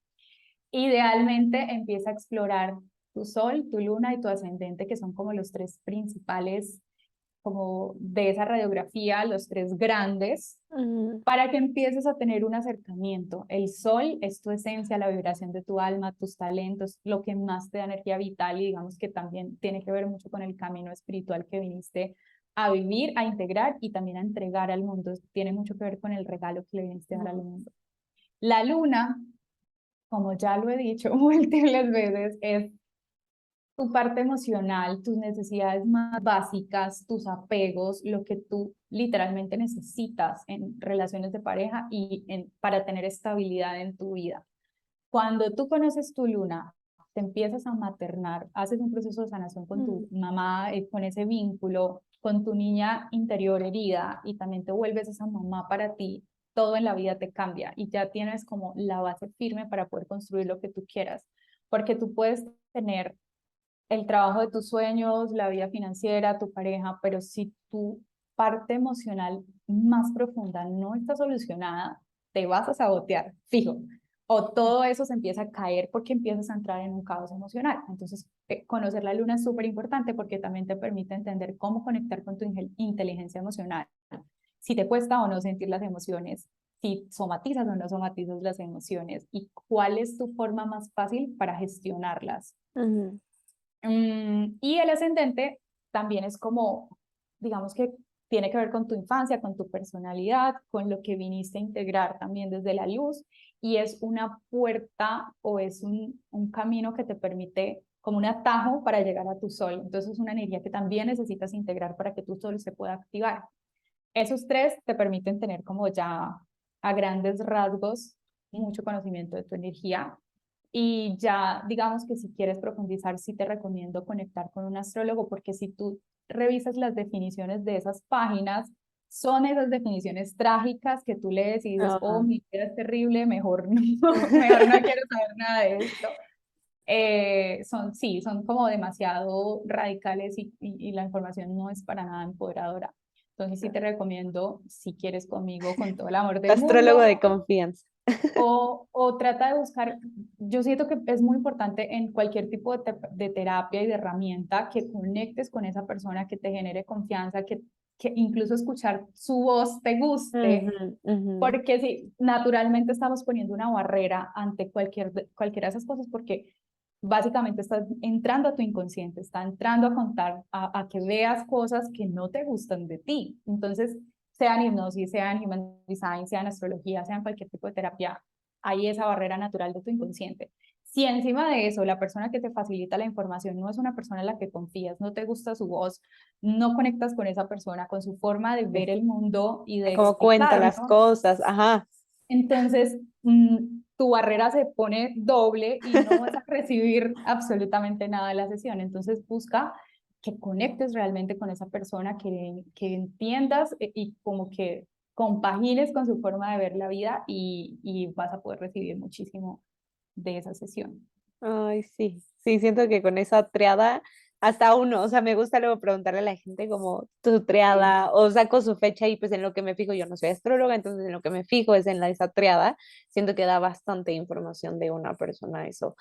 Idealmente empieza a explorar tu sol, tu luna y tu ascendente, que son como los tres principales como de esa radiografía, los tres grandes, Ujú. para que empieces a tener un acercamiento. El sol es tu esencia, la vibración de tu alma, tus talentos, lo que más te da energía vital y digamos que también tiene que ver mucho con el camino espiritual que viniste a vivir, a integrar y también a entregar al mundo. Tiene mucho que ver con el regalo que le viniste a dar al mundo. La luna, como ya lo he dicho múltiples veces, es tu parte emocional, tus necesidades más básicas, tus apegos, lo que tú literalmente necesitas en relaciones de pareja y para tener estabilidad en tu vida. Cuando tú conoces tu luna, te empiezas a maternar, haces un proceso de sanación con tu Ujú. mamá, con ese vínculo, con tu niña interior herida y también te vuelves esa mamá para ti, todo en la vida te cambia y ya tienes como la base firme para poder construir lo que tú quieras, porque tú puedes tener el trabajo de tus sueños, la vida financiera, tu pareja, pero si tu parte emocional más profunda no está solucionada, te vas a sabotear, fijo. O todo eso se empieza a caer porque empiezas a entrar en un caos emocional. Entonces, conocer la luna es súper importante porque también te permite entender cómo conectar con tu inteligencia emocional. Si te cuesta o no sentir las emociones, si somatizas o no somatizas las emociones y cuál es tu forma más fácil para gestionarlas. Ujú. Y el ascendente también es como, digamos que tiene que ver con tu infancia, con tu personalidad, con lo que viniste a integrar también desde la luz y es una puerta o es un camino que te permite como un atajo para llegar a tu sol. Entonces es una energía que también necesitas integrar para que tu sol se pueda activar. Esos tres te permiten tener como ya a grandes rasgos mucho conocimiento de tu energía y ya, digamos que si quieres profundizar, sí te recomiendo conectar con un astrólogo, porque si tú revisas las definiciones de esas páginas, son esas definiciones trágicas que tú lees y dices, oh, Ah. mi vida es terrible, mejor no, mejor no quiero saber nada de esto. Sí, son como demasiado radicales y la información no es para nada empoderadora. Entonces sí te recomiendo, si quieres conmigo, con todo el amor del Astrólogo mundo, de confianza. o trata de buscar, yo siento que es muy importante en cualquier tipo de terapia y de herramienta que conectes con esa persona, que te genere confianza, que incluso escuchar su voz te guste, Ujú, ujú. porque si naturalmente estamos poniendo una barrera ante cualquiera de esas cosas, porque básicamente estás entrando a tu inconsciente, está entrando a contar, a que veas cosas que no te gustan de ti. Entonces, sea en hipnosis, sea en human design, sea en astrología, sea en cualquier tipo de terapia, hay esa barrera natural de tu inconsciente. Si encima de eso la persona que te facilita la información no es una persona en la que confías, no te gusta su voz, no conectas con esa persona, con su forma de ver el mundo y de Como cuenta las explicarlo, cosas, ajá. entonces tu barrera se pone doble y no vas a recibir absolutamente nada de la sesión. Entonces busca que conectes realmente con esa persona, que entiendas y como que compagines con su forma de ver la vida y vas a poder recibir muchísimo de esa sesión. Ay, sí, sí, siento que con esa triada, hasta uno, o sea, me gusta luego preguntarle a la gente como tu Sí. triada, o saco su fecha y pues en lo que me fijo, yo no soy astróloga, entonces en lo que me fijo es en esa triada, siento que da bastante información de una persona, eso,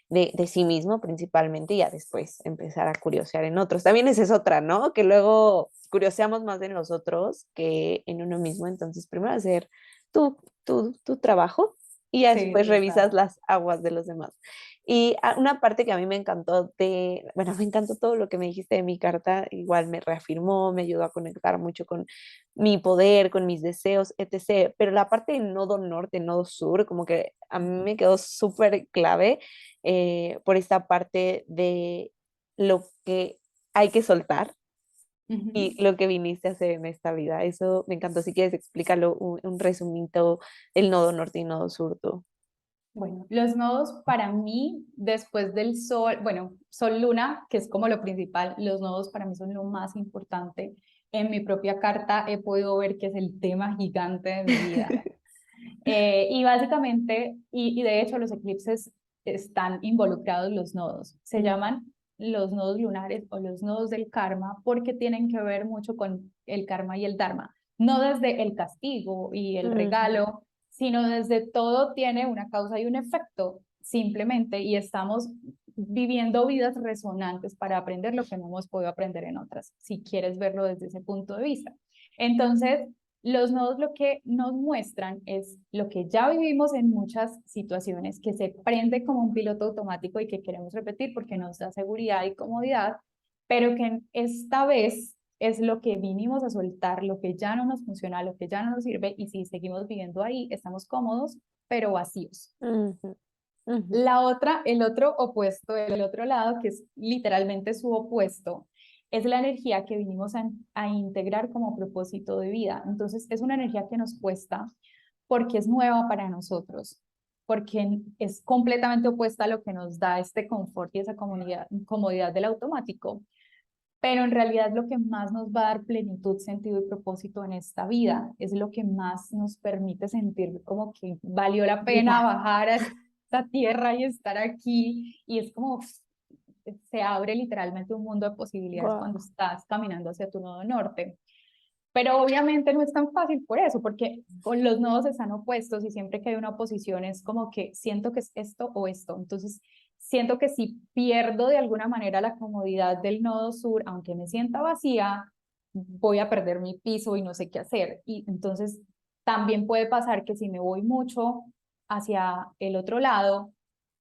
de sí mismo principalmente, y ya después empezar a curiosear en otros. También esa es otra, ¿no? Que luego curioseamos más en los otros que en uno mismo, entonces primero hacer tu trabajo y ya Sí, después revisas total. las aguas de los demás. Y una parte que a mí me encantó bueno, me encantó todo lo que me dijiste de mi carta, igual me reafirmó, me ayudó a conectar mucho con mi poder, con mis deseos, etc. Pero la parte de nodo norte, nodo sur, como que a mí me quedó súper clave por esta parte de lo que hay que soltar Ujú. y lo que viniste a hacer en esta vida. Eso me encantó. Si quieres, explícalo un resumito, el nodo norte y nodo sur, tú. Bueno, los nodos para mí, después del sol, bueno, sol-luna, que es como lo principal, los nodos para mí son lo más importante. En mi propia carta he podido ver que es el tema gigante de mi vida. Y básicamente, y de hecho los eclipses están involucrados los nodos. Se Mm, llaman los nodos lunares o los nodos del karma porque tienen que ver mucho con el karma y el dharma. No desde el castigo y el ujú, regalo, sino desde todo tiene una causa y un efecto, simplemente, y estamos viviendo vidas resonantes para aprender lo que no hemos podido aprender en otras, si quieres verlo desde ese punto de vista. Entonces, los nodos lo que nos muestran es lo que ya vivimos en muchas situaciones, que se prende como un piloto automático y que queremos repetir porque nos da seguridad y comodidad, pero que esta vez es lo que vinimos a soltar, lo que ya no nos funciona, lo que ya no nos sirve, y si seguimos viviendo ahí, estamos cómodos, pero vacíos. Ujú, ujú. La otra, el otro opuesto, el otro lado, que es literalmente su opuesto, es la energía que vinimos a integrar como propósito de vida. Entonces, es una energía que nos cuesta porque es nueva para nosotros, porque es completamente opuesta a lo que nos da este confort y esa comodidad del automático, pero en realidad es lo que más nos va a dar plenitud, sentido y propósito en esta vida, es lo que más nos permite sentir como que valió la pena Ya. bajar a esta tierra y estar aquí, y es como se abre literalmente un mundo de posibilidades Guau. cuando estás caminando hacia tu nodo norte. Pero obviamente no es tan fácil por eso, porque con los nodos están opuestos y siempre que hay una oposición es como que siento que es esto o esto. Entonces, siento que si pierdo de alguna manera la comodidad del nodo sur, aunque me sienta vacía, voy a perder mi piso y no sé qué hacer. Y entonces también puede pasar que si me voy mucho hacia el otro lado,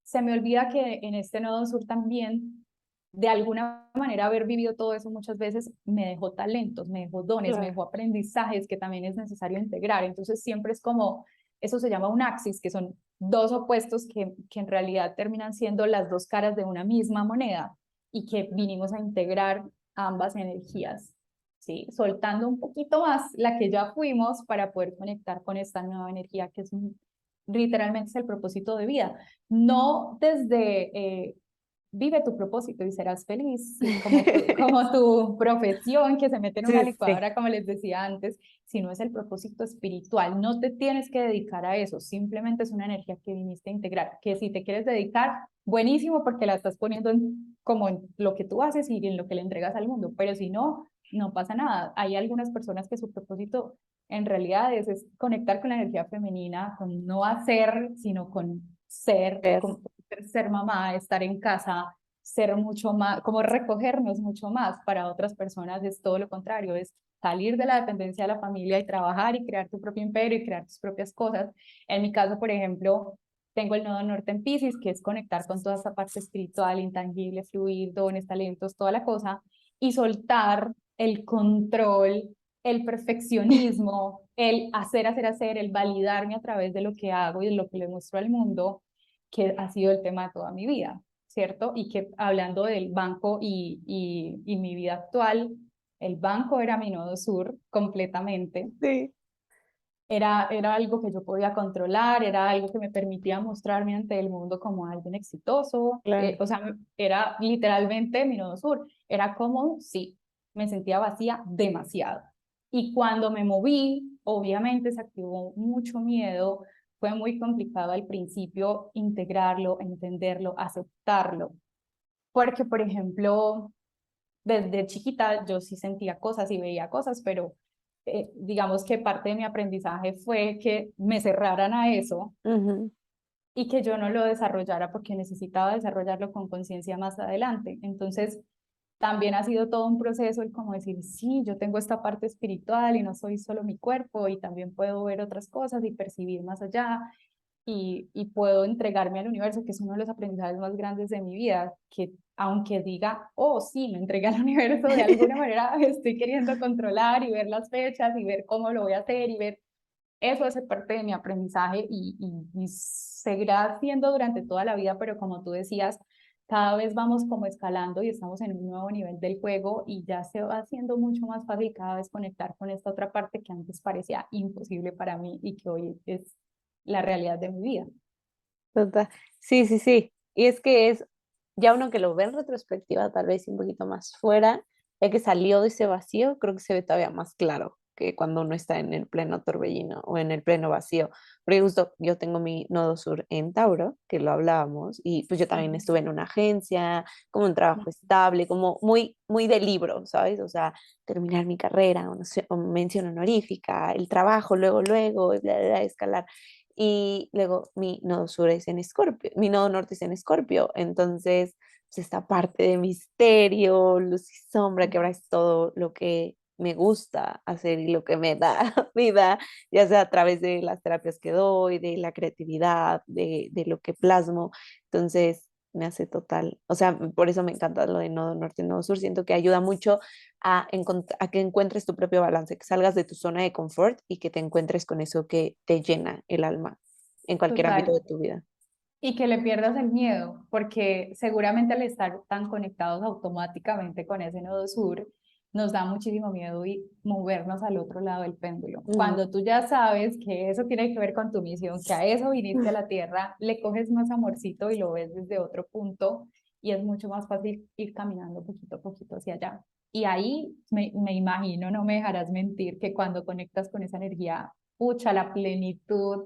se me olvida que en este nodo sur también, de alguna manera, haber vivido todo eso muchas veces me dejó talentos, me dejó dones, me Claro. dejó aprendizajes que también es necesario integrar. Entonces siempre es como, eso se llama un axis, que son dos opuestos que en realidad terminan siendo las dos caras de una misma moneda y que vinimos a integrar ambas energías, ¿sí? Soltando un poquito más la que ya fuimos para poder conectar con esta nueva energía que es literalmente es el propósito de vida. No desde vive tu propósito y serás feliz, ¿sí? Como tu profesión que se mete en una Sí, sí. licuadora, como les decía antes, sino es el propósito espiritual. No te tienes que dedicar a eso, simplemente es una energía que viniste a integrar, que si te quieres dedicar, buenísimo porque la estás poniendo como en lo que tú haces y en lo que le entregas al mundo, pero si no, no pasa nada. Hay algunas personas que su propósito en realidad es conectar con la energía femenina, con no hacer, sino con ser, Ver. con ser mamá, estar en casa, ser mucho más, como recogernos mucho más. Para otras personas es todo lo contrario, es salir de la dependencia de la familia y trabajar y crear tu propio imperio y crear tus propias cosas. En mi caso, por ejemplo, tengo el nodo norte en Piscis, que es conectar con toda esa parte espiritual, intangible, fluir, dones, talentos, toda la cosa, y soltar el control, el perfeccionismo, el hacer, el validarme a través de lo que hago y de lo que le muestro al mundo, que ha sido el tema de toda mi vida, ¿cierto? Y que hablando del banco y mi vida actual, el banco era mi nodo sur completamente. Sí, Era algo que yo podía controlar, era algo que me permitía mostrarme ante el mundo como alguien exitoso, claro. o sea, era literalmente mi nodo sur. Era como, sí, me sentía vacía demasiado. Y cuando me moví, obviamente se activó mucho miedo, fue muy complicado al principio integrarlo, entenderlo, aceptarlo, porque, por ejemplo, desde chiquita yo sí sentía cosas y veía cosas, pero digamos que parte de mi aprendizaje fue que me cerraran a eso Ujú. y que yo no lo desarrollara porque necesitaba desarrollarlo con conciencia más adelante. Entonces, también ha sido todo un proceso el como decir, sí, yo tengo esta parte espiritual y no soy solo mi cuerpo y también puedo ver otras cosas y percibir más allá y puedo entregarme al universo, que es uno de los aprendizajes más grandes de mi vida, que aunque diga, oh, sí, me entregué al universo, de alguna manera estoy queriendo controlar y ver las fechas y ver cómo lo voy a hacer y ver, eso hace parte de mi aprendizaje y seguirá siendo durante toda la vida, pero como tú decías, cada vez vamos como escalando y estamos en un nuevo nivel del juego y ya se va haciendo mucho más fácil cada vez conectar con esta otra parte que antes parecía imposible para mí y que hoy es la realidad de mi vida. Total. Sí, sí, sí. Y es que es ya uno que lo ve en retrospectiva, tal vez un poquito más fuera, ya que salió de ese vacío, creo que se ve todavía más claro que cuando uno está en el pleno torbellino o en el pleno vacío. Porque justo yo tengo mi nodo sur en Tauro, que lo hablábamos, y pues yo también estuve en una agencia, como un trabajo estable, como muy, muy de libro, ¿sabes? O sea, terminar mi carrera, una mención honorífica, el trabajo, luego, luego, bla, bla, bla, escalar. Y luego mi nodo sur es en Escorpio, mi nodo norte es en Escorpio, entonces pues, esta parte de misterio, luz y sombra, que ahora es todo lo que me gusta hacer y lo que me da vida, ya sea a través de las terapias que doy, de la creatividad, de lo que plasmo. Entonces me hace total, o sea, por eso me encanta lo de nodo norte y nodo sur, siento que ayuda mucho a que encuentres tu propio balance, que salgas de tu zona de confort y que te encuentres con eso que te llena el alma en cualquier ámbito de Total. tu vida. Y que le pierdas el miedo, porque seguramente al estar tan conectados automáticamente con ese nodo sur, nos da muchísimo miedo y movernos al otro lado del péndulo. Mm. Cuando tú ya sabes que eso tiene que ver con tu misión, que a eso viniste a la Tierra, le coges más amorcito y lo ves desde otro punto y es mucho más fácil ir caminando poquito a poquito hacia allá. Y ahí me imagino, no me dejarás mentir, que cuando conectas con esa energía, pucha, la plenitud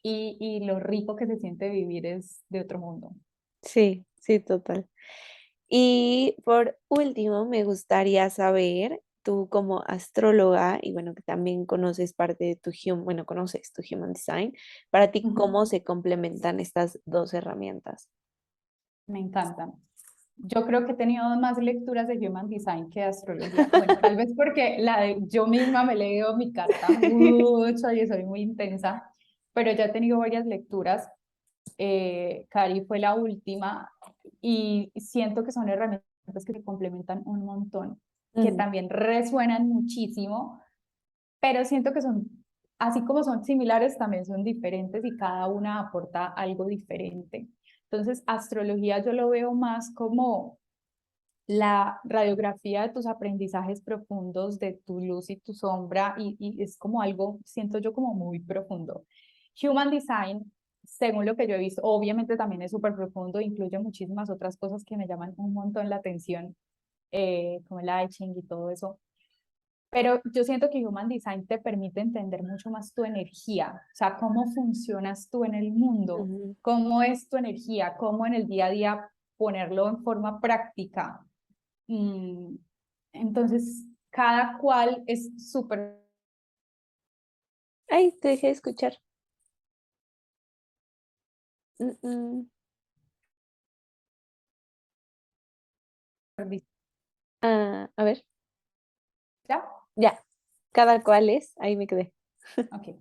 y lo rico que se siente vivir es de otro mundo. Sí, sí, total. Y por último, me gustaría saber, tú como astróloga, y bueno, que también conoces parte de tu human, bueno, conoces tu Human Design, para ti, Ujú. ¿cómo se complementan estas dos herramientas? Me encantan. Yo creo que he tenido más lecturas de Human Design que de astrología. Bueno, tal vez porque yo misma me leo mi carta mucho y soy muy intensa, pero ya he tenido varias lecturas. Cari fue la última y siento que son herramientas que se complementan un montón, que Mm, también resuenan muchísimo, pero siento que son, así como son similares, también son diferentes y cada una aporta algo diferente. Entonces, astrología yo lo veo más como la radiografía de tus aprendizajes profundos, de tu luz y tu sombra, y es como algo, siento yo, como muy profundo. Human Design, según lo que yo he visto, obviamente también es súper profundo, incluye muchísimas otras cosas que me llaman un montón la atención, como el I Ching y todo eso. Pero yo siento que Human Design te permite entender mucho más tu energía, o sea, cómo funcionas tú en el mundo, ujú. cómo es tu energía, cómo en el día a día ponerlo en forma práctica. Mm, Entonces, cada cual es súper Ay, te dejé de escuchar. Mm, mm. Ah, a ver, distinta. ya, cada cual es, ahí me quedé. Ok.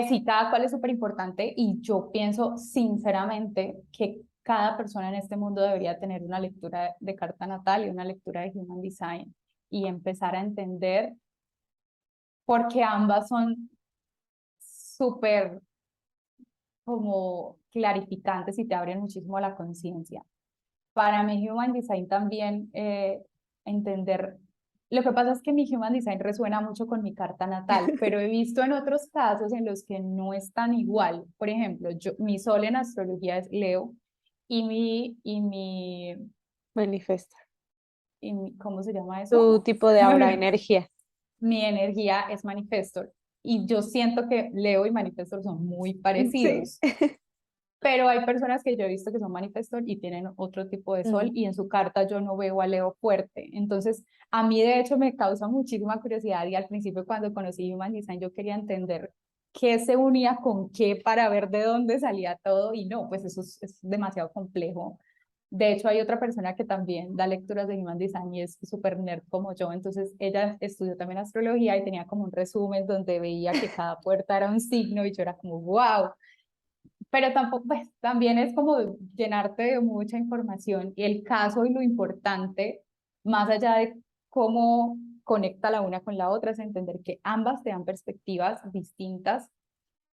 Sí, cada cual es súper importante y yo pienso sinceramente que cada persona en este mundo debería tener una lectura de carta natal y una lectura de Human Design y empezar a entender porque ambas son súper como clarificantes y te abren muchísimo la conciencia. Para mí Human Design también entender, lo que pasa es que mi Human Design resuena mucho con mi carta natal, pero he visto en otros casos en los que no es tan igual. Por ejemplo, mi sol en astrología es Leo y Manifiesta. ¿cómo se llama Tu eso? tipo de Me aura, olvidé. energía. Mi energía es manifestor y yo siento que Leo y manifestor son muy Sí. parecidos. Pero hay personas que yo he visto que son manifestor y tienen otro tipo de sol Mm, y en su carta yo no veo a Leo fuerte. Entonces, a mí de hecho me causa muchísima curiosidad y al principio cuando conocí Human Design yo quería entender qué se unía con qué para ver de dónde salía todo y no, pues eso es demasiado complejo. De hecho, hay otra persona que también da lecturas de Human Design y es súper nerd como yo. Entonces, ella estudió también astrología y tenía como un resumen donde veía que cada puerta era un signo y yo era como, wow, pero tampoco, pues, también es como llenarte de mucha información y el caso y lo importante, más allá de cómo conecta la una con la otra, es entender que ambas te dan perspectivas distintas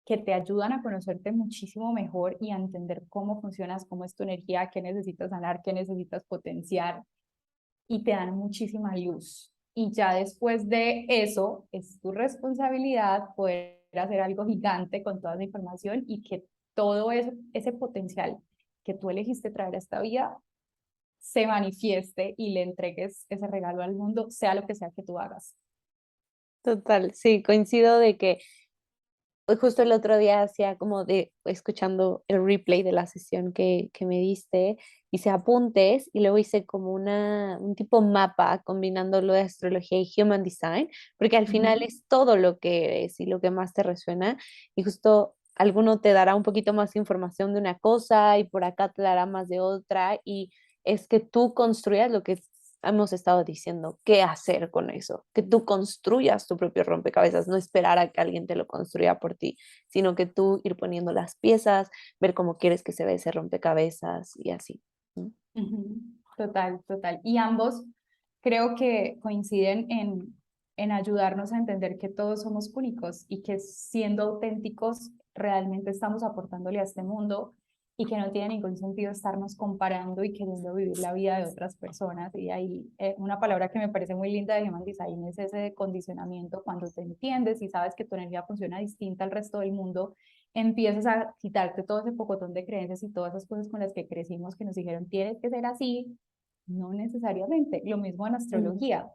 que te ayudan a conocerte muchísimo mejor y a entender cómo funcionas, cómo es tu energía, qué necesitas sanar, qué necesitas potenciar y te dan muchísima luz. Y ya después de eso, es tu responsabilidad poder hacer algo gigante con toda esa información y que todo eso, ese potencial que tú elegiste traer a esta vida se manifieste y le entregues ese regalo al mundo, sea lo que sea que tú hagas. total, sí, coincido de que justo el otro día hacía como de escuchando el replay de la sesión que me diste, hice apuntes y luego hice como un tipo mapa combinando lo de astrología y human design, porque al Uh final -huh. es todo lo que eres y lo que más te resuena. Y justo alguno te dará un poquito más información de una cosa y por acá te dará más de otra y es que tú construyas lo que hemos estado diciendo, qué hacer con eso, que tú construyas tu propio rompecabezas, no esperar a que alguien te lo construya por ti, sino que tú ir poniendo las piezas, ver cómo quieres que se vea ese rompecabezas y así. ¿No? Ujú. Total, total. Y ambos creo que coinciden en ayudarnos a entender que todos somos únicos y que siendo auténticos realmente estamos aportándole a este mundo y que no tiene ningún sentido estarnos comparando y queriendo vivir la vida de otras personas. Y ahí una palabra que me parece muy linda de Human Design es ese de condicionamiento, cuando te entiendes y sabes que tu energía funciona distinta al resto del mundo, empiezas a quitarte todo ese pocotón de creencias y todas esas cosas con las que crecimos que nos dijeron tienes que ser así, no necesariamente. Lo mismo en Mm, astrología.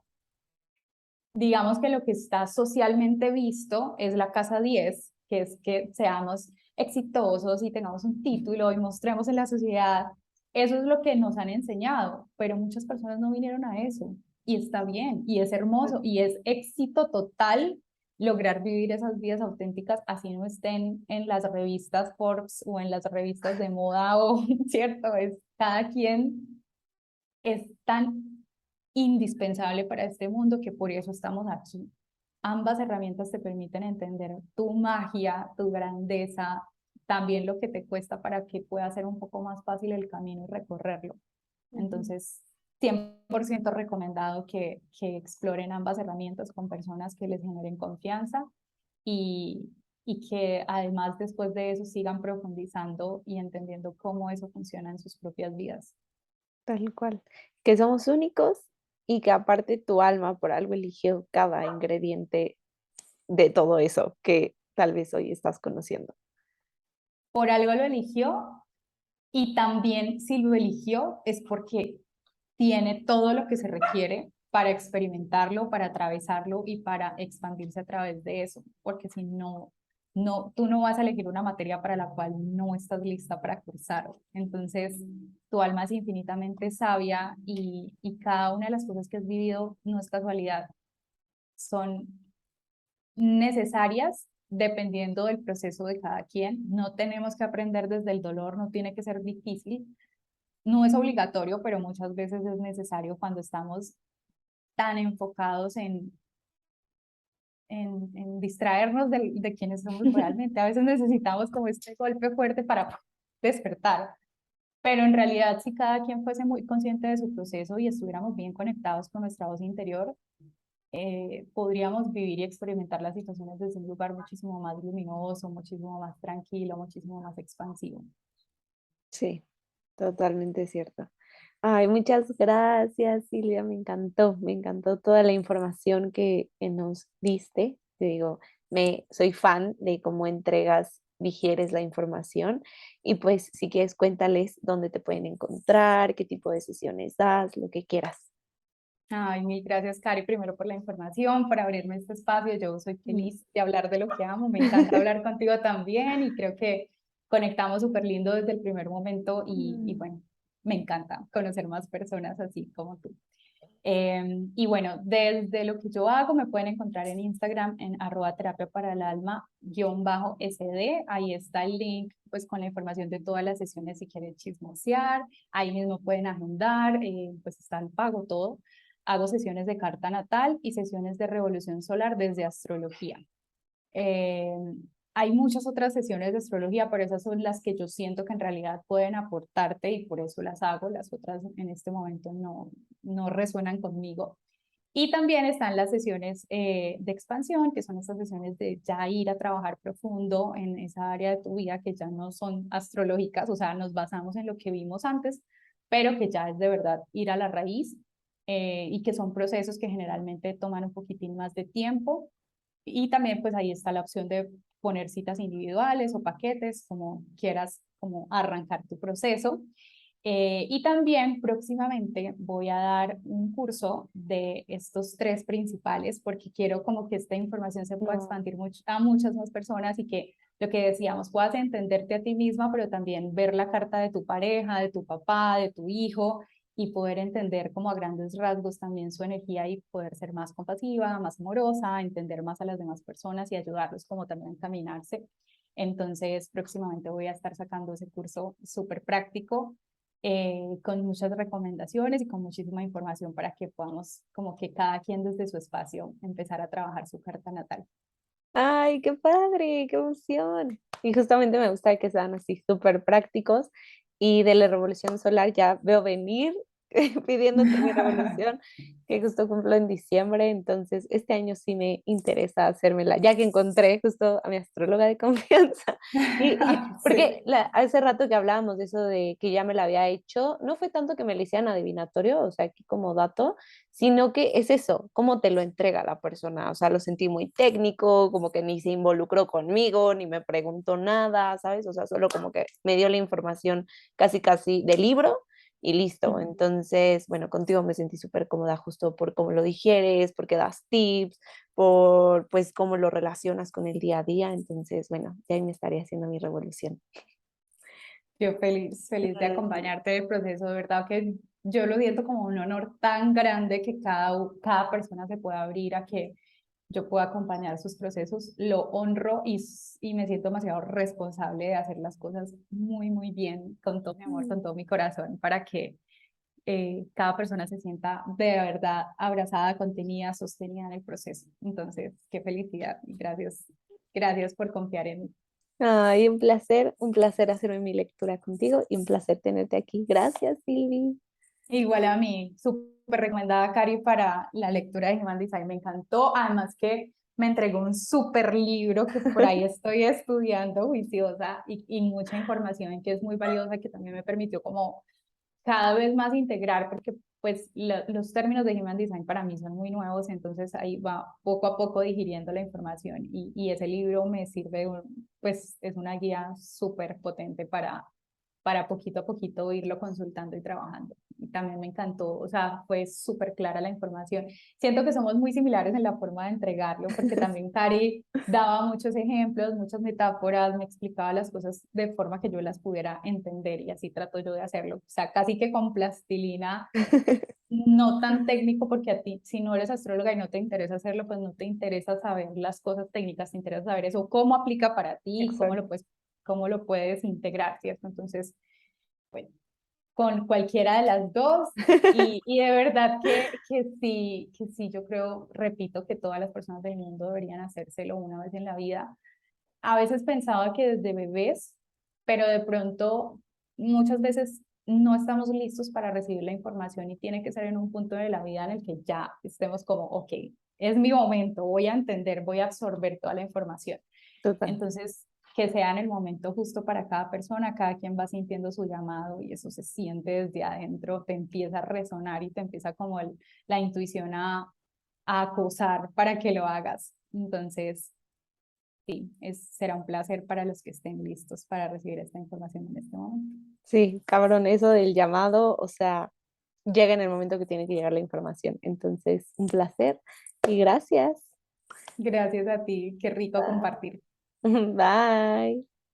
Digamos que lo que está socialmente visto es la casa 10, que es que seamos exitosos y tengamos un título y mostremos en la sociedad. Eso es lo que nos han enseñado, pero muchas personas no vinieron a eso. Y está bien, y es hermoso, y es éxito total lograr vivir esas vidas auténticas, así no estén en las revistas Forbes o en las revistas de moda, o cierto, es cada quien es tan indispensable para este mundo que por eso estamos aquí. Ambas herramientas te permiten entender tu magia, tu grandeza, también lo que te cuesta para que pueda ser un poco más fácil el camino y recorrerlo. ujú. Entonces, 100% recomendado que exploren ambas herramientas con personas que les generen confianza y, y que además después de eso sigan profundizando y entendiendo cómo eso funciona en sus propias vidas. Tal cual. Que somos únicos y que aparte tu alma por algo eligió cada ingrediente de todo eso que tal vez hoy estás conociendo. Por algo lo eligió y también si lo eligió es porque tiene todo lo que se requiere para experimentarlo, para atravesarlo y para expandirse a través de eso, porque si no, tú no vas a elegir una materia para la cual no estás lista para cursar. Entonces, tu alma es infinitamente sabia y cada una de las cosas que has vivido no es casualidad, son necesarias dependiendo del proceso de cada quien. No tenemos que aprender desde el dolor, no tiene que ser difícil, no es obligatorio, pero muchas veces es necesario cuando estamos tan enfocados en distraernos de quienes somos realmente. A veces necesitamos como este golpe fuerte para despertar. Pero en realidad, si cada quien fuese muy consciente de su proceso y estuviéramos bien conectados con nuestra voz interior, podríamos vivir y experimentar las situaciones desde un lugar muchísimo más luminoso, muchísimo más tranquilo, muchísimo más expansivo. Sí, totalmente cierto. Ay, muchas gracias, Silvia. Me encantó toda la información que nos diste. Te digo, soy fan de cómo entregas, digieres la información. Y pues, si quieres, cuéntales dónde te pueden encontrar, qué tipo de sesiones das, lo que quieras. Ay, mil gracias, Cari, primero por la información, por abrirme este espacio. Yo soy Mm. feliz de hablar de lo que amo. Me encanta hablar contigo también y creo que conectamos súper lindo desde el primer momento y Mm. bueno, me encanta conocer más personas así como tú. Y bueno, desde lo que yo hago me pueden encontrar en Instagram en @terapia para el alma _sd. Ahí está el link pues con la información de todas las sesiones si quieren chismosear. Ahí mismo pueden agendar, pues está el pago, todo. Hago sesiones de carta natal y sesiones de revolución solar desde astrología. Eh, Hay muchas otras sesiones de astrología, pero esas son las que yo siento que en realidad pueden aportarte y por eso las hago. Las otras en este momento no resuenan conmigo. Y también están las sesiones de expansión, que son estas sesiones de ya ir a trabajar profundo en esa área de tu vida que ya no son astrológicas, o sea, nos basamos en lo que vimos antes, pero que ya es de verdad ir a la raíz y que son procesos que generalmente toman un poquitín más de tiempo y también pues ahí está la opción de poner citas individuales o paquetes, como quieras, como arrancar tu proceso. Y también próximamente voy a dar un curso de estos tres principales porque quiero como que esta información se pueda No. expandir a muchas más personas y que lo que decíamos, puedas entenderte a ti misma, pero también ver la carta de tu pareja, de tu papá, de tu hijo y poder entender como a grandes rasgos también su energía y poder ser más compasiva, más amorosa, entender más a las demás personas y ayudarlos como también a encaminarse. Entonces, próximamente voy a estar sacando ese curso súper práctico, con muchas recomendaciones y con muchísima información para que podamos, como que cada quien desde su espacio, empezar a trabajar su carta natal. Ay, qué padre, qué emoción. Y justamente me gusta que sean así súper prácticos. Y de la revolución solar ya veo venir pidiéndote mi revolución, que justo cumplo en diciembre. Entonces, este año sí me interesa hacérmela, ya que encontré justo a mi astróloga de confianza. Sí. Porque hace rato que hablábamos de eso de que ya me la había hecho, no fue tanto que me lo hicieran adivinatorio, o sea, aquí como dato, sino que es eso, cómo te lo entrega la persona. O sea, lo sentí muy técnico, como que ni se involucró conmigo, ni me preguntó nada, ¿sabes? O sea, solo como que me dio la información casi, casi del libro y listo. Ujú. Entonces, bueno, contigo me sentí súper cómoda justo por cómo lo digieres, porque das tips, por pues cómo lo relacionas con el día a día. Entonces, bueno, ya ahí me estaría haciendo mi revolución. Yo feliz, feliz de acompañarte en el proceso, de verdad que yo lo siento como un honor tan grande que cada persona se pueda abrir a que yo pueda acompañar sus procesos, lo honro y me siento demasiado responsable de hacer las cosas muy, muy bien, con todo mi amor, Mm. con todo mi corazón, para que cada persona se sienta de verdad abrazada, contenida, sostenida en el proceso. Entonces, qué felicidad y gracias, gracias por confiar en mí. Ay, un placer hacerme mi lectura contigo y un placer tenerte aquí. Gracias, Silvi. Igual a mí, súper recomendada, Cari, para la lectura de Human Design. Me encantó. Además que me entregó un súper libro que por ahí estoy estudiando, juiciosa, y mucha información que es muy valiosa, que también me permitió como cada vez más integrar, porque pues los términos de Human Design para mí son muy nuevos, entonces ahí va poco a poco digiriendo la información y ese libro me sirve, pues es una guía súper potente para poquito a poquito irlo consultando y trabajando. Y también me encantó, o sea, fue súper clara la información. Siento que somos muy similares en la forma de entregarlo, porque también Cari daba muchos ejemplos, muchas metáforas, me explicaba las cosas de forma que yo las pudiera entender y así trato yo de hacerlo. O sea, casi que con plastilina, no tan técnico, porque a ti, si no eres astróloga y no te interesa hacerlo, pues no te interesa saber las cosas técnicas, te interesa saber eso, cómo aplica para ti, Exacto. cómo lo puedes integrar, ¿cierto? Entonces, bueno, con cualquiera de las dos. Y de verdad que sí, yo creo, repito, que todas las personas del mundo deberían hacérselo una vez en la vida. A veces pensaba que desde bebés, pero de pronto muchas veces no estamos listos para recibir la información y tiene que ser en un punto de la vida en el que ya estemos como, ok, es mi momento, voy a entender, voy a absorber toda la información. Total. Entonces, que sea en el momento justo para cada persona, cada quien va sintiendo su llamado y eso se siente desde adentro, te empieza a resonar y te empieza como la intuición a acosar para que lo hagas. Entonces, sí, será un placer para los que estén listos para recibir esta información en este momento. Sí, cabrón, eso del llamado, o sea, llega en el momento que tiene que llegar la información. Entonces, un placer y gracias. Gracias a ti, qué rico compartir. Bye.